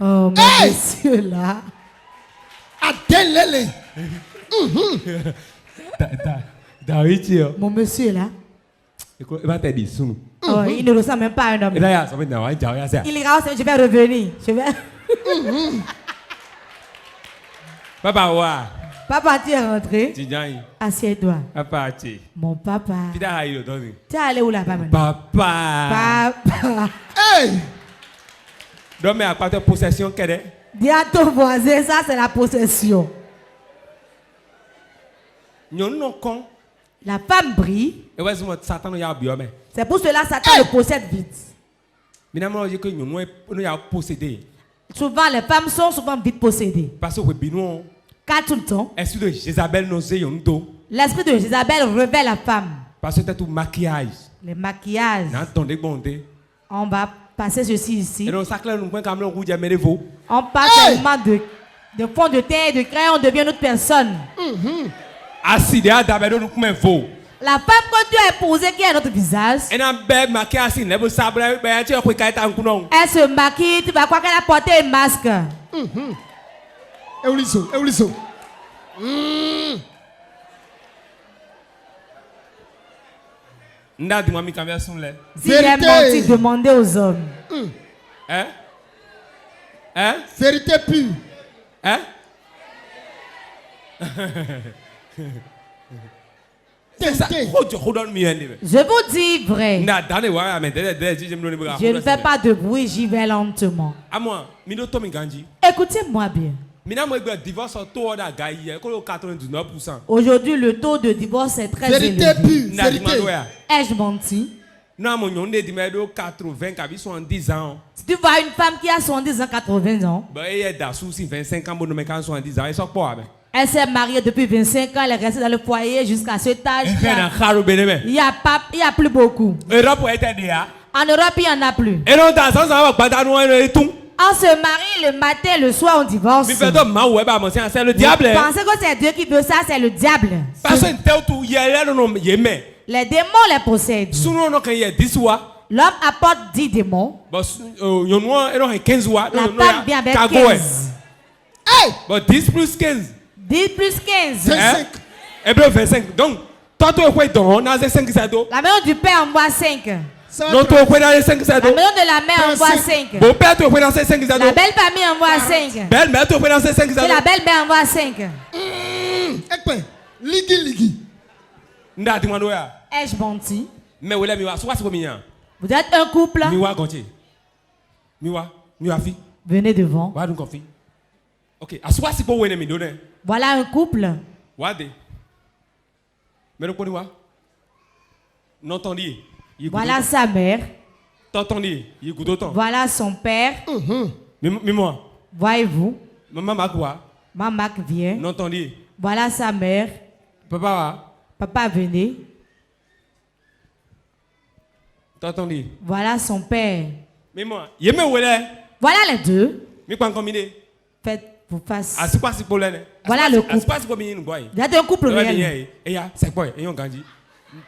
Oh, mon monsieur là. Mon monsieur là. Oh, il ne ressemble même pas à un homme. Il ira, je vais revenir. Papa, tu es rentré. Assieds-toi. Mon papa. Tu es allé où là-bas maintenant? Papa.
Hey!
Dis à ton voisin, ça c'est la possession. La femme brille. C'est pour cela que Satan le possède vite. Souvent, les femmes sont souvent vite possédées. Car tout le temps, l'esprit de Jézabel révèle la femme. Les maquillages. On va passer ceci ici. On passe tellement de fond de teint et de crayon, on devient une autre personne. La femme que tu as épousée qui a notre visage, elle se maquille, tu vas croire qu'elle a porté un masque. Si j'ai menti, demandez aux hommes.
Vérité pure.
Je vous dis vrai. Je ne fais pas de bruit, j'y vais lentement. Écoutez-moi bien. Aujourd'hui, le taux de divorce est très élevé.
Vérité pure.
Ai-je menti? Si tu vois une femme qui a 70 ans, 80 ans, elle s'est mariée depuis 25 ans, elle est restée dans le foyer jusqu'à cet âge. Il n'y a plus beaucoup. En Europe, il n'y en a plus. On se marie le matin, le soir, on divorce.
C'est le diable.
Vous pensez que c'est Dieu qui veut ça, c'est le diable. Les démons les possèdent. L'homme apporte 10 démons. La femme vient avec 15.
Hey!
10 plus 15.
10 plus 15.
25.
Hébreu 25. Donc, toi, tu es quoi?
La maison du père envoie 5.
La maison
de la mère envoie 5.
Beau père, tu es dans ces 5.
La belle famille envoie 5.
Belle mère, tu es dans ces 5.
Et la belle mère envoie 5.
Ligi.
Ai-je menti?
Mais vous
êtes un couple. Venez devant.
Ok.
Voilà un couple. Voilà sa mère. Voilà son père. Voyez-vous?
Maman quoi?
Maman vient.
Non, entendu.
Voilà sa mère. Papa venez.
T'as entendu?
Voilà son père.
Mais moi, il me voilà.
Voilà les deux.
Mais quoi combiné?
Faites vous face.
Ah, c'est quoi ce problème?
Voilà le couple.
Il
y a un couple réel.
Et c'est quoi? Et on grandit.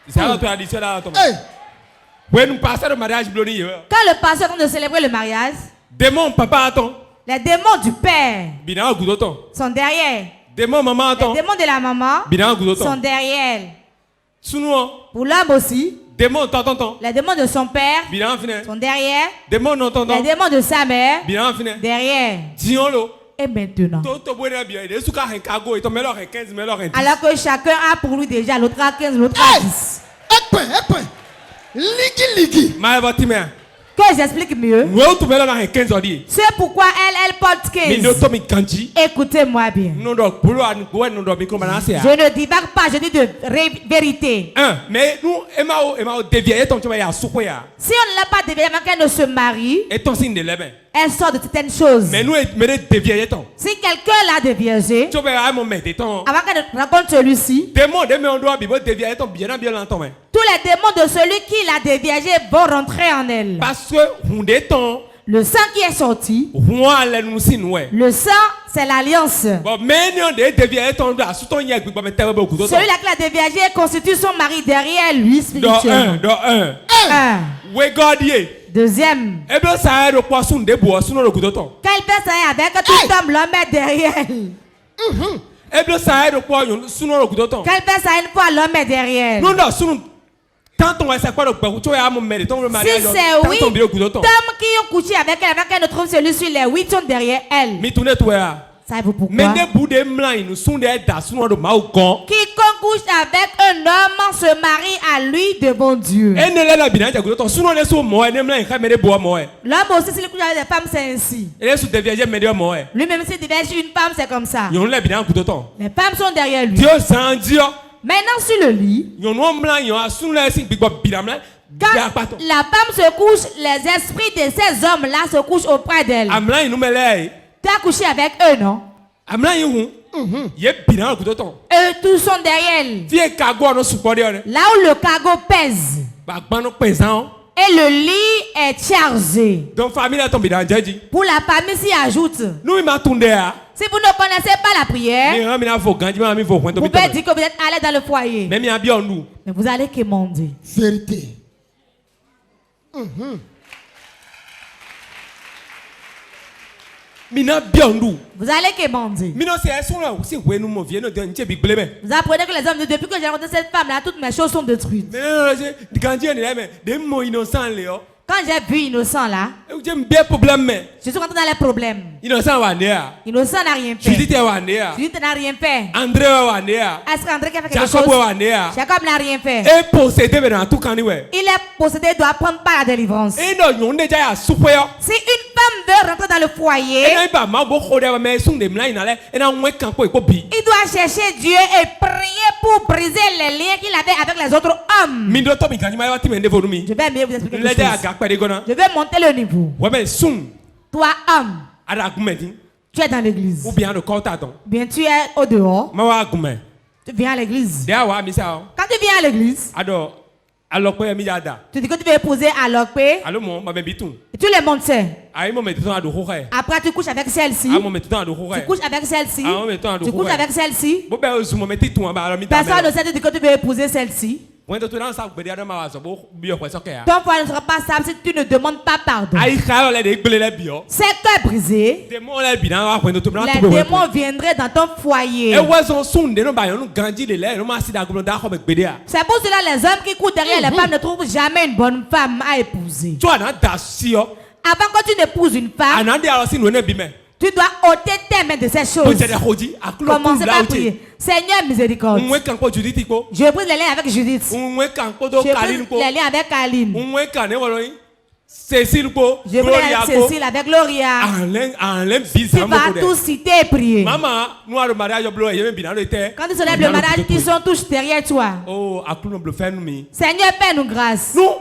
C'est la tradition là. Oui, nous passons le mariage bloni.
Quand le pasteur vient de célébrer le mariage,
démon papa attend.
Les démons du père sont derrière.
Démon maman attend.
Les démons de la maman sont derrière. Pour l'homme aussi.
Démon
les démons de son père sont derrière. Les démons de sa mère derrière. Et maintenant, alors que chacun a pour lui déjà, l'autre a 15, l'autre a 10.
Ligi.
Que j'explique mieux. C'est pourquoi elle porte 15. Écoutez-moi bien. Je ne divague pas, je dis de vérité.
Mais nous,
si on ne l'a pas dévié avant qu'elle ne se marie, elle sort de certaines choses. Si quelqu'un l'a dévié, avant qu'elle raconte celui-ci, tous les démons de celui qui l'a dévié vont rentrer en elle.
Parce que
le sang qui est sorti, le sang, c'est l'alliance. Celui-là qui l'a dévié constitue son mari derrière lui spirituellement. Deuxième. Quand il peut s'arrêter avec tout homme, l'homme est derrière. Quand il peut s'arrêter une fois, l'homme est derrière. Si c'est 8 hommes qui ont couché avec elle, avant qu'elle ne trouve celui-ci, les 8 sont derrière elle. Savez-vous pourquoi? Quiconque couche avec un homme se marie à lui devant Dieu. L'homme aussi, s'il couche avec des femmes, c'est ainsi. Lui-même, s'il dévierge une femme, c'est comme ça. Les femmes sont derrière lui. Maintenant, sur le lit, quand la femme se couche, les esprits de ces hommes-là se couchent auprès d'elle. Tu as couché avec eux, non? Eux tous sont derrière elle. Là où le cargo pèse. Et le lit est chargé. Pour la famille s'y ajoute. Si vous ne connaissez pas la prière, vous pouvez dire que vous êtes allé dans le foyer. Mais vous allez quémander.
Vérité.
Vous allez quémander. Vous apprenez que les hommes, depuis que j'ai rencontré cette femme-là, toutes mes choses sont détruites. Quand j'ai vu Innocent là, je suis rentré dans les problèmes. Innocent n'a rien fait. Judith n'a rien fait. Est-ce qu'André qui a fait quelque chose? Jacob n'a rien fait. Il est possédé, il doit prendre part à la délivrance. Si une femme veut rentrer dans le foyer, il doit chercher Dieu et prier pour briser les liens qu'il avait avec les autres hommes. Je vais mieux vous expliquer quelque chose. Je vais monter le niveau. Toi, homme, tu es dans l'église. Ou bien tu es au dehors. Tu viens à l'église. Quand tu viens à l'église, tu dis que tu veux épouser à l'Okpé. Et tu les montes. Après, tu couches avec celle-ci. Tu couches avec celle-ci. Tu couches avec celle-ci. Personne ne sait que tu veux épouser celle-ci. Ton foyer ne sera pas stable si tu ne demandes pas pardon. C'est cœur brisé. Les démons viendraient dans ton foyer. C'est pour cela les hommes qui courent derrière les femmes ne trouvent jamais une bonne femme à épouser. Avant que tu n'épouses une femme, tu dois ôter tes mains de ces choses. Commencez par prier. Seigneur miséricorde. Je brise les liens avec Judith. Je brise les liens avec Aline. Je brise avec Cécile, avec Gloria. Tu vas tous citer et prier. Quand tu soulèves le mariage, ils sont tous derrière toi. Seigneur, fais-nous grâce. Si vous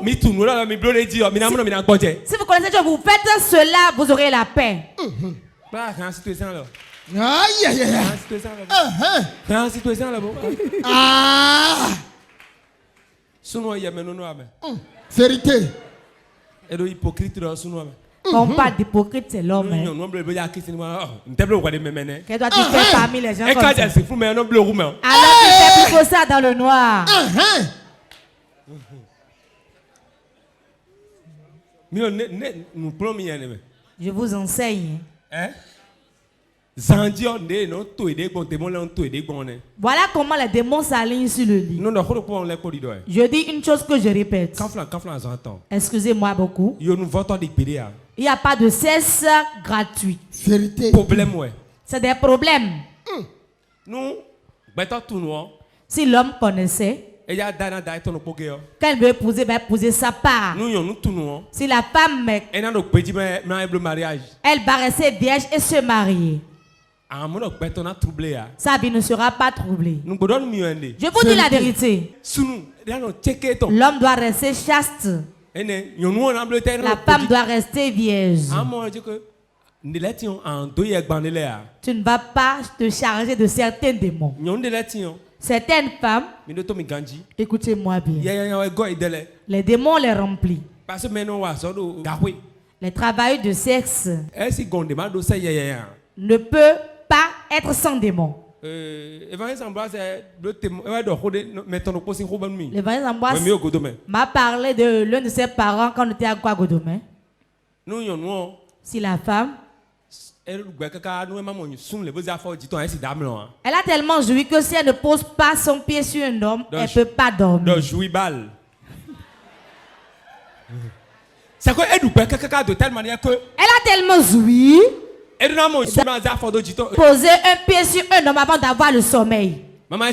connaissez Dieu, vous faites cela, vous aurez la paix.
Aïe, aïe, aïe. Vérité.
Quand on parle d'hypocrite, c'est l'homme. Qu'est-ce que tu fais parmi les gens comme ça? Alors tu fais plutôt ça dans le noir. Je vous enseigne. Voilà comment les démons s'alignent sur le lit. Je dis une chose que je répète. Excusez-moi beaucoup. Il n'y a pas de cesse gratuit.
Vérité.
C'est des problèmes. Si l'homme connaissait, quand elle veut épouser, va épouser sa part. Si la femme, elle va rester vierge et se marier. Sa vie ne sera pas troublée. Je vous dis la vérité. L'homme doit rester chaste. La femme doit rester vierge. Tu ne vas pas te charger de certains démons. Certaines femmes, écoutez-moi bien, les démons les remplissent. Les travailleurs de sexe ne peuvent pas être sans démons. L'évangile Ambroise m'a parlé de l'un de ses parents quand on était à Kwagodomé. Si la femme, elle a tellement joui que si elle ne pose pas son pied sur un homme, elle ne peut pas dormir. Elle a tellement joui. Poser un pied sur un homme avant d'avoir le sommeil. Sinon,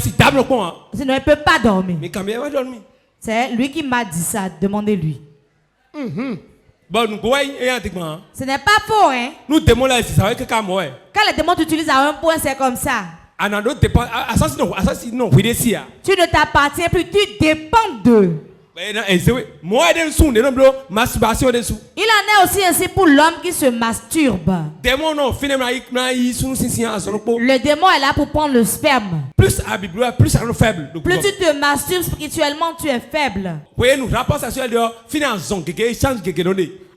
elle ne peut pas dormir. C'est lui qui m'a dit ça. Demandez-lui. Ce n'est pas faux, hein? Quand les démons t'utilisent à un point, c'est comme ça. Tu ne t'appartiens plus, tu dépends d'eux. Il en est aussi ainsi pour l'homme qui se masturbe. Le démon est là pour prendre le sperme. Plus tu te masturbes spirituellement, tu es faible.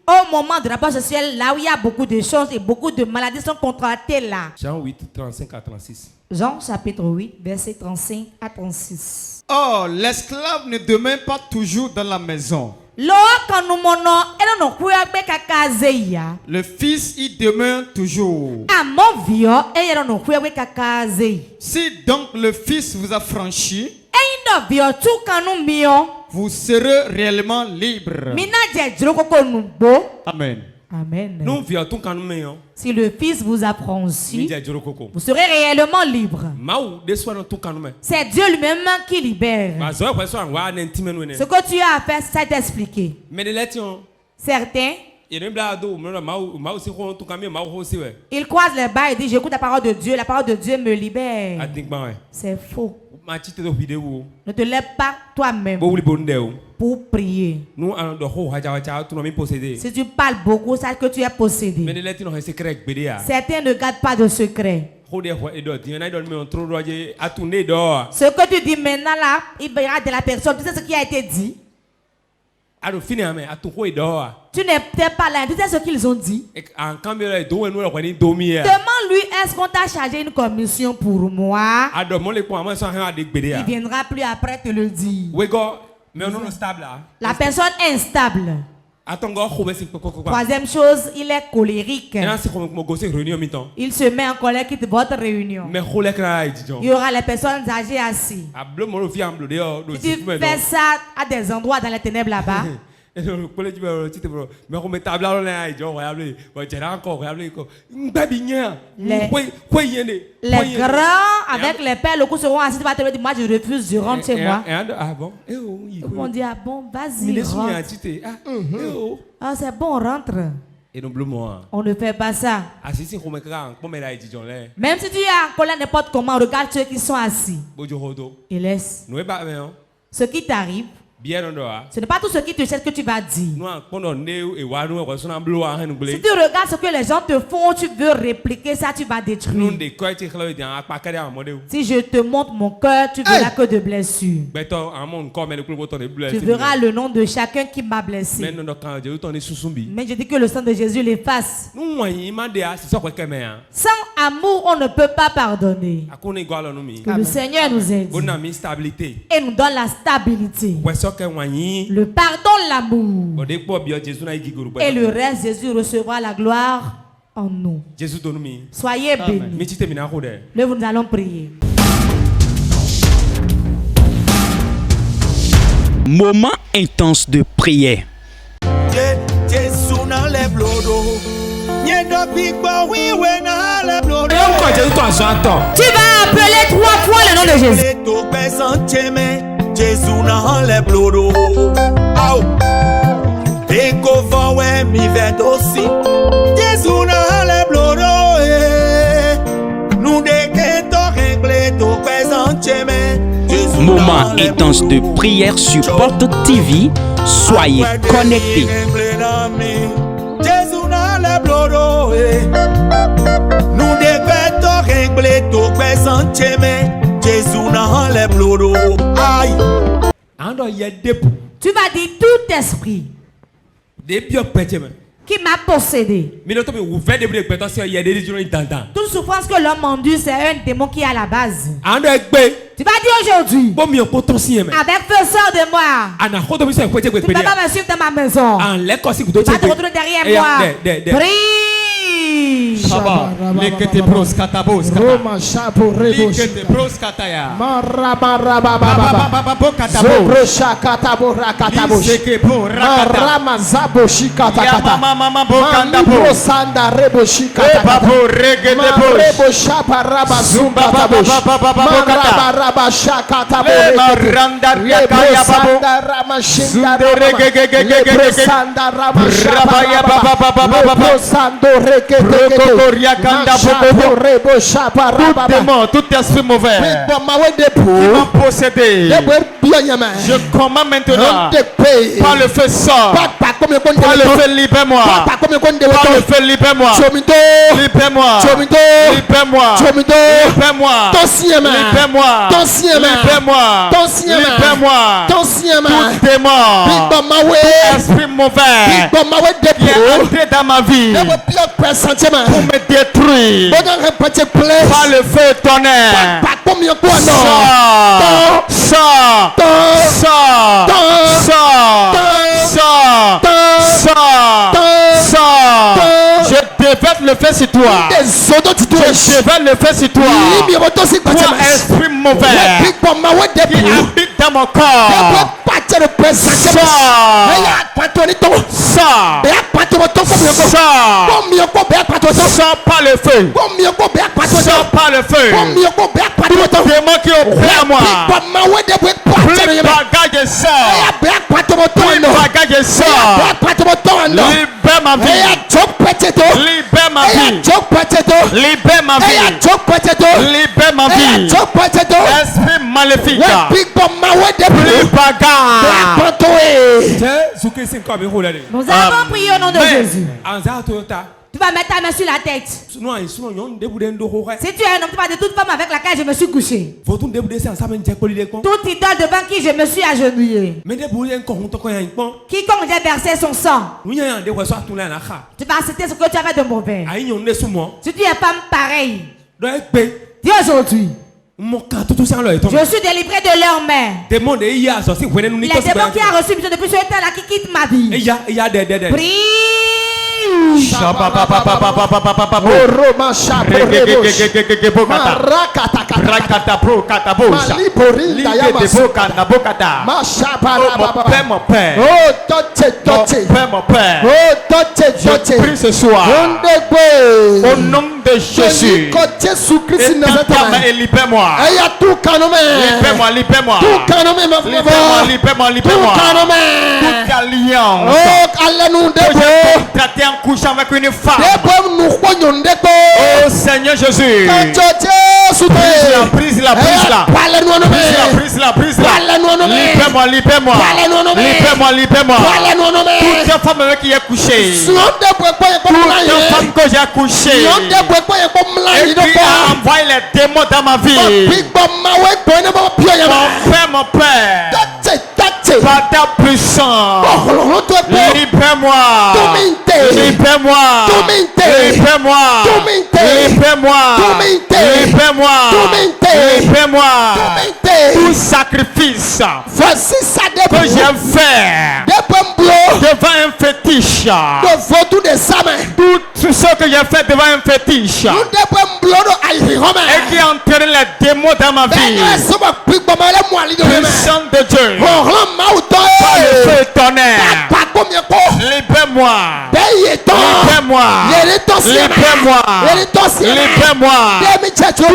Au moment de rapport sexuel, là où il y a beaucoup de choses et beaucoup de maladies sont contractées là.
Jean 8, 35 à 36.
Jean chapitre 8, verset 35 à 36.
Oh, l'esclave ne demeure pas toujours dans la maison. Le fils y demeure toujours. Si donc le fils vous a franchi, vous serez réellement libre. Amen.
Amen. Si le Fils vous a franchi, vous serez réellement libre. C'est Dieu lui-même qui libère. Ce que tu as à faire, c'est t'expliquer. Certains, ils croisent les bas et disent j'écoute la parole de Dieu me libère. C'est faux. Ne te lève pas toi-même pour prier. Si tu parles beaucoup, sache que tu es possédé. Certains ne gardent pas de secret. Ce que tu dis maintenant là, il verra de la personne. Tu sais ce qui a été dit? Tu n'es peut-être pas là. Tu sais ce qu'ils ont dit? Demande-lui, est-ce qu'on t'a chargé une commission pour moi? Il viendra plus après te le dire. La personne est instable. Troisième chose, il est colérique. Il se met en colère, quitte votre réunion. Il y aura les personnes âgées assises. Si tu fais ça à des endroits dans les ténèbres là-bas, les grands avec les pères locaux seront assis, tu vas te dire moi je refuse, je rentre chez moi. On dit ah bon, vas-y, rentre. Ah c'est bon, rentre. On ne fait pas ça. Même si tu es en colère n'importe comment, regarde ceux qui sont assis et laisse. Ce qui t'arrive, Ce n'est pas tout ce qui te cherche que tu vas dire. Si tu regardes ce que les gens te font, tu veux répliquer ça, tu vas détruire. Si je te montre mon cœur, tu verras que de blessures. Tu verras le nom de chacun qui m'a blessé. Mais je dis que le sang de Jésus l'efface. Sans amour, on ne peut pas pardonner. Que le Seigneur nous aide et nous donne la stabilité. Le pardon, l'amour. Et le reste, Jésus recevra la gloire en nous. Soyez bénis. Là, nous allons prier.
Moment intense de prière.
Tu vas appeler 3 fois le nom de Jésus.
Moment intense de prière sur Porte TV. Soyez connectés.
Nous devons régler tout présent, Jésus n'a les blouro. Aïe.
Tu vas dire tout esprit qui m'a possédé. Toute souffrance que l'homme endure, c'est un démon qui est à la base. Tu vas dire aujourd'hui, avec feu, sors de moi. Tu ne peux pas me suivre dans ma maison. Tu vas te retrouver derrière moi. Prie.
Baba, lekete bros katabos Roma shapo rebos lekete bros kataya maraba zobro shakatabo rakatabos marama zabo shikatakata mama bokandabo sanda rebo shikatakata rebo shapa raba zumbatabos maraba shakatabo maranda yakaya babo rama shinda rama sanda rama shapa raba sando tout esprit mauvais qui m'a possédé, je commande maintenant par le feu sort, par le feu libère-moi, par le feu libère-moi, libère-moi, libère-moi, libère-moi, libère-moi, tout démon, tout esprit mauvais qui est entré dans ma vie pour me détruire par le feu tonnerre. Je dévête le feu sur toi. Je dévête le feu sur toi. Toi, esprit mauvais qui habite dans mon corps. Sors par le feu. Sors par le feu. Tout démon qui opère à moi. Plus bagage de sang. Plus bagage de sang. Libère ma vie. Libère ma vie. Libère ma vie. Libère ma vie. Esprit maléfique. Plus bagage.
Nous avons prié au nom de Jésus. Tu vas mettre ta main sur la tête. Si tu es un homme, tu vas dire toute femme avec laquelle je me suis couché. Toute idole devant qui je me suis agenouillé. Quiconque j'ai versé son sang. Tu vas accepter ce que tu avais de mauvais. Si tu es femme pareille, dis aujourd'hui, je suis délivré de leurs mains. Les démons qui ont reçu mission depuis ce temps-là qui quittent ma vie. Prie.
Je prie ce soir au nom de Jésus. Et libère-moi. Libère-moi, libère-moi. Libère-moi, libère-moi. Toute alliance que j'ai contractée en couchant avec une femme. Oh Seigneur Jésus, Prise-la. Libère-moi. Toute femme qui est couchée. Toute femme que j'ai accouchée. Et qui a envoyé les démons dans ma vie. Mon père. Par ta puissance. Libère-moi. Tout sacrifice que j'ai fait devant un fétiche. Tout ce que j'ai fait devant un fétiche. Et qui a entraîné les démons dans ma vie. Puissant de Dieu. Par le feu et tonnerre. Libère-moi. Tout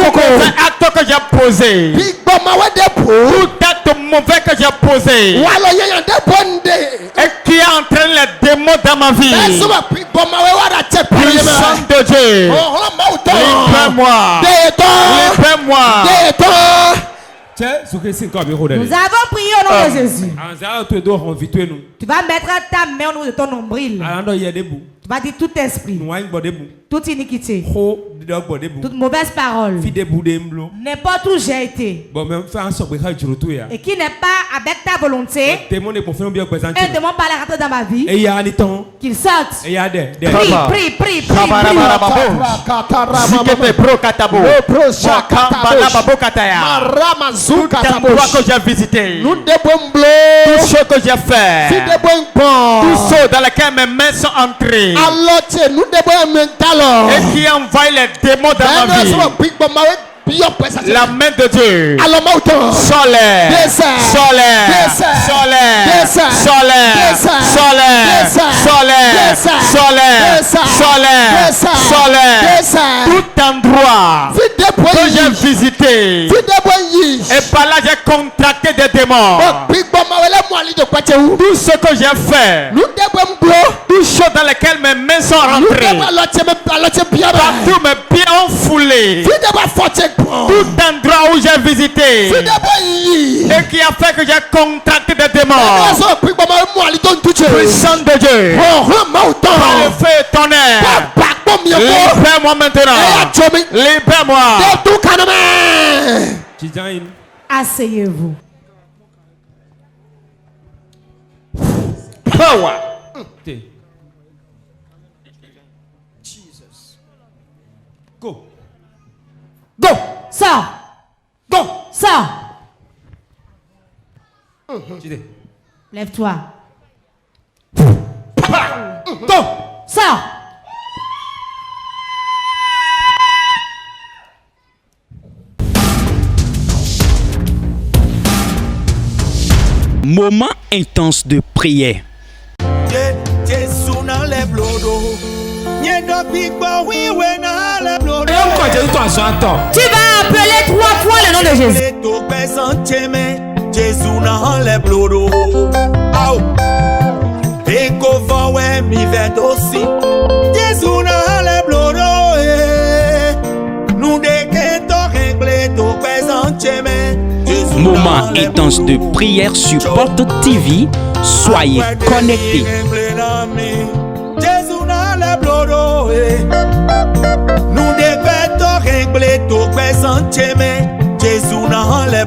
acte que j'ai posé. Tout acte mauvais que j'ai posé. Et qui a entraîné les démons dans ma vie. Puissant de Dieu. Libère-moi.
Nous avons prié au nom de Jésus. Tu vas mettre ta main au niveau de ton nombril. Tu vas dire tout esprit, toute iniquité, toute mauvaise parole, n'importe où j'ai été, et qui n'est pas avec ta volonté, un démon par la rentrée dans ma vie, qu'il sorte. Prie.
Tout endroit que j'ai visité, tout ce que j'ai fait, tout ce dans lequel mes mains sont entrées, et qui envoie les démons dans ma vie. La main de Dieu. Solaire. Tout endroit que j'ai visité. Et par là j'ai contracté des démons. Tout ce que j'ai fait. Tout ce dans lequel mes mains sont rentrées. Partout mes pieds ont foulé. Tout endroit où j'ai visité. Et qui a fait que j'ai contracté des démons. Puissant de Dieu. Par le feu et tonnerre. Libère-moi maintenant. Libère-moi.
Asseyez-vous.
Power.
Go. Sors. Lève-toi.
Go.
Sors.
Moment intense de prière.
Tu vas appeler 3 fois le nom de Jésus.
Moment intense de prière sur Porte TV. Soyez connectés.
Nous devons régler tout, Jésus n'a les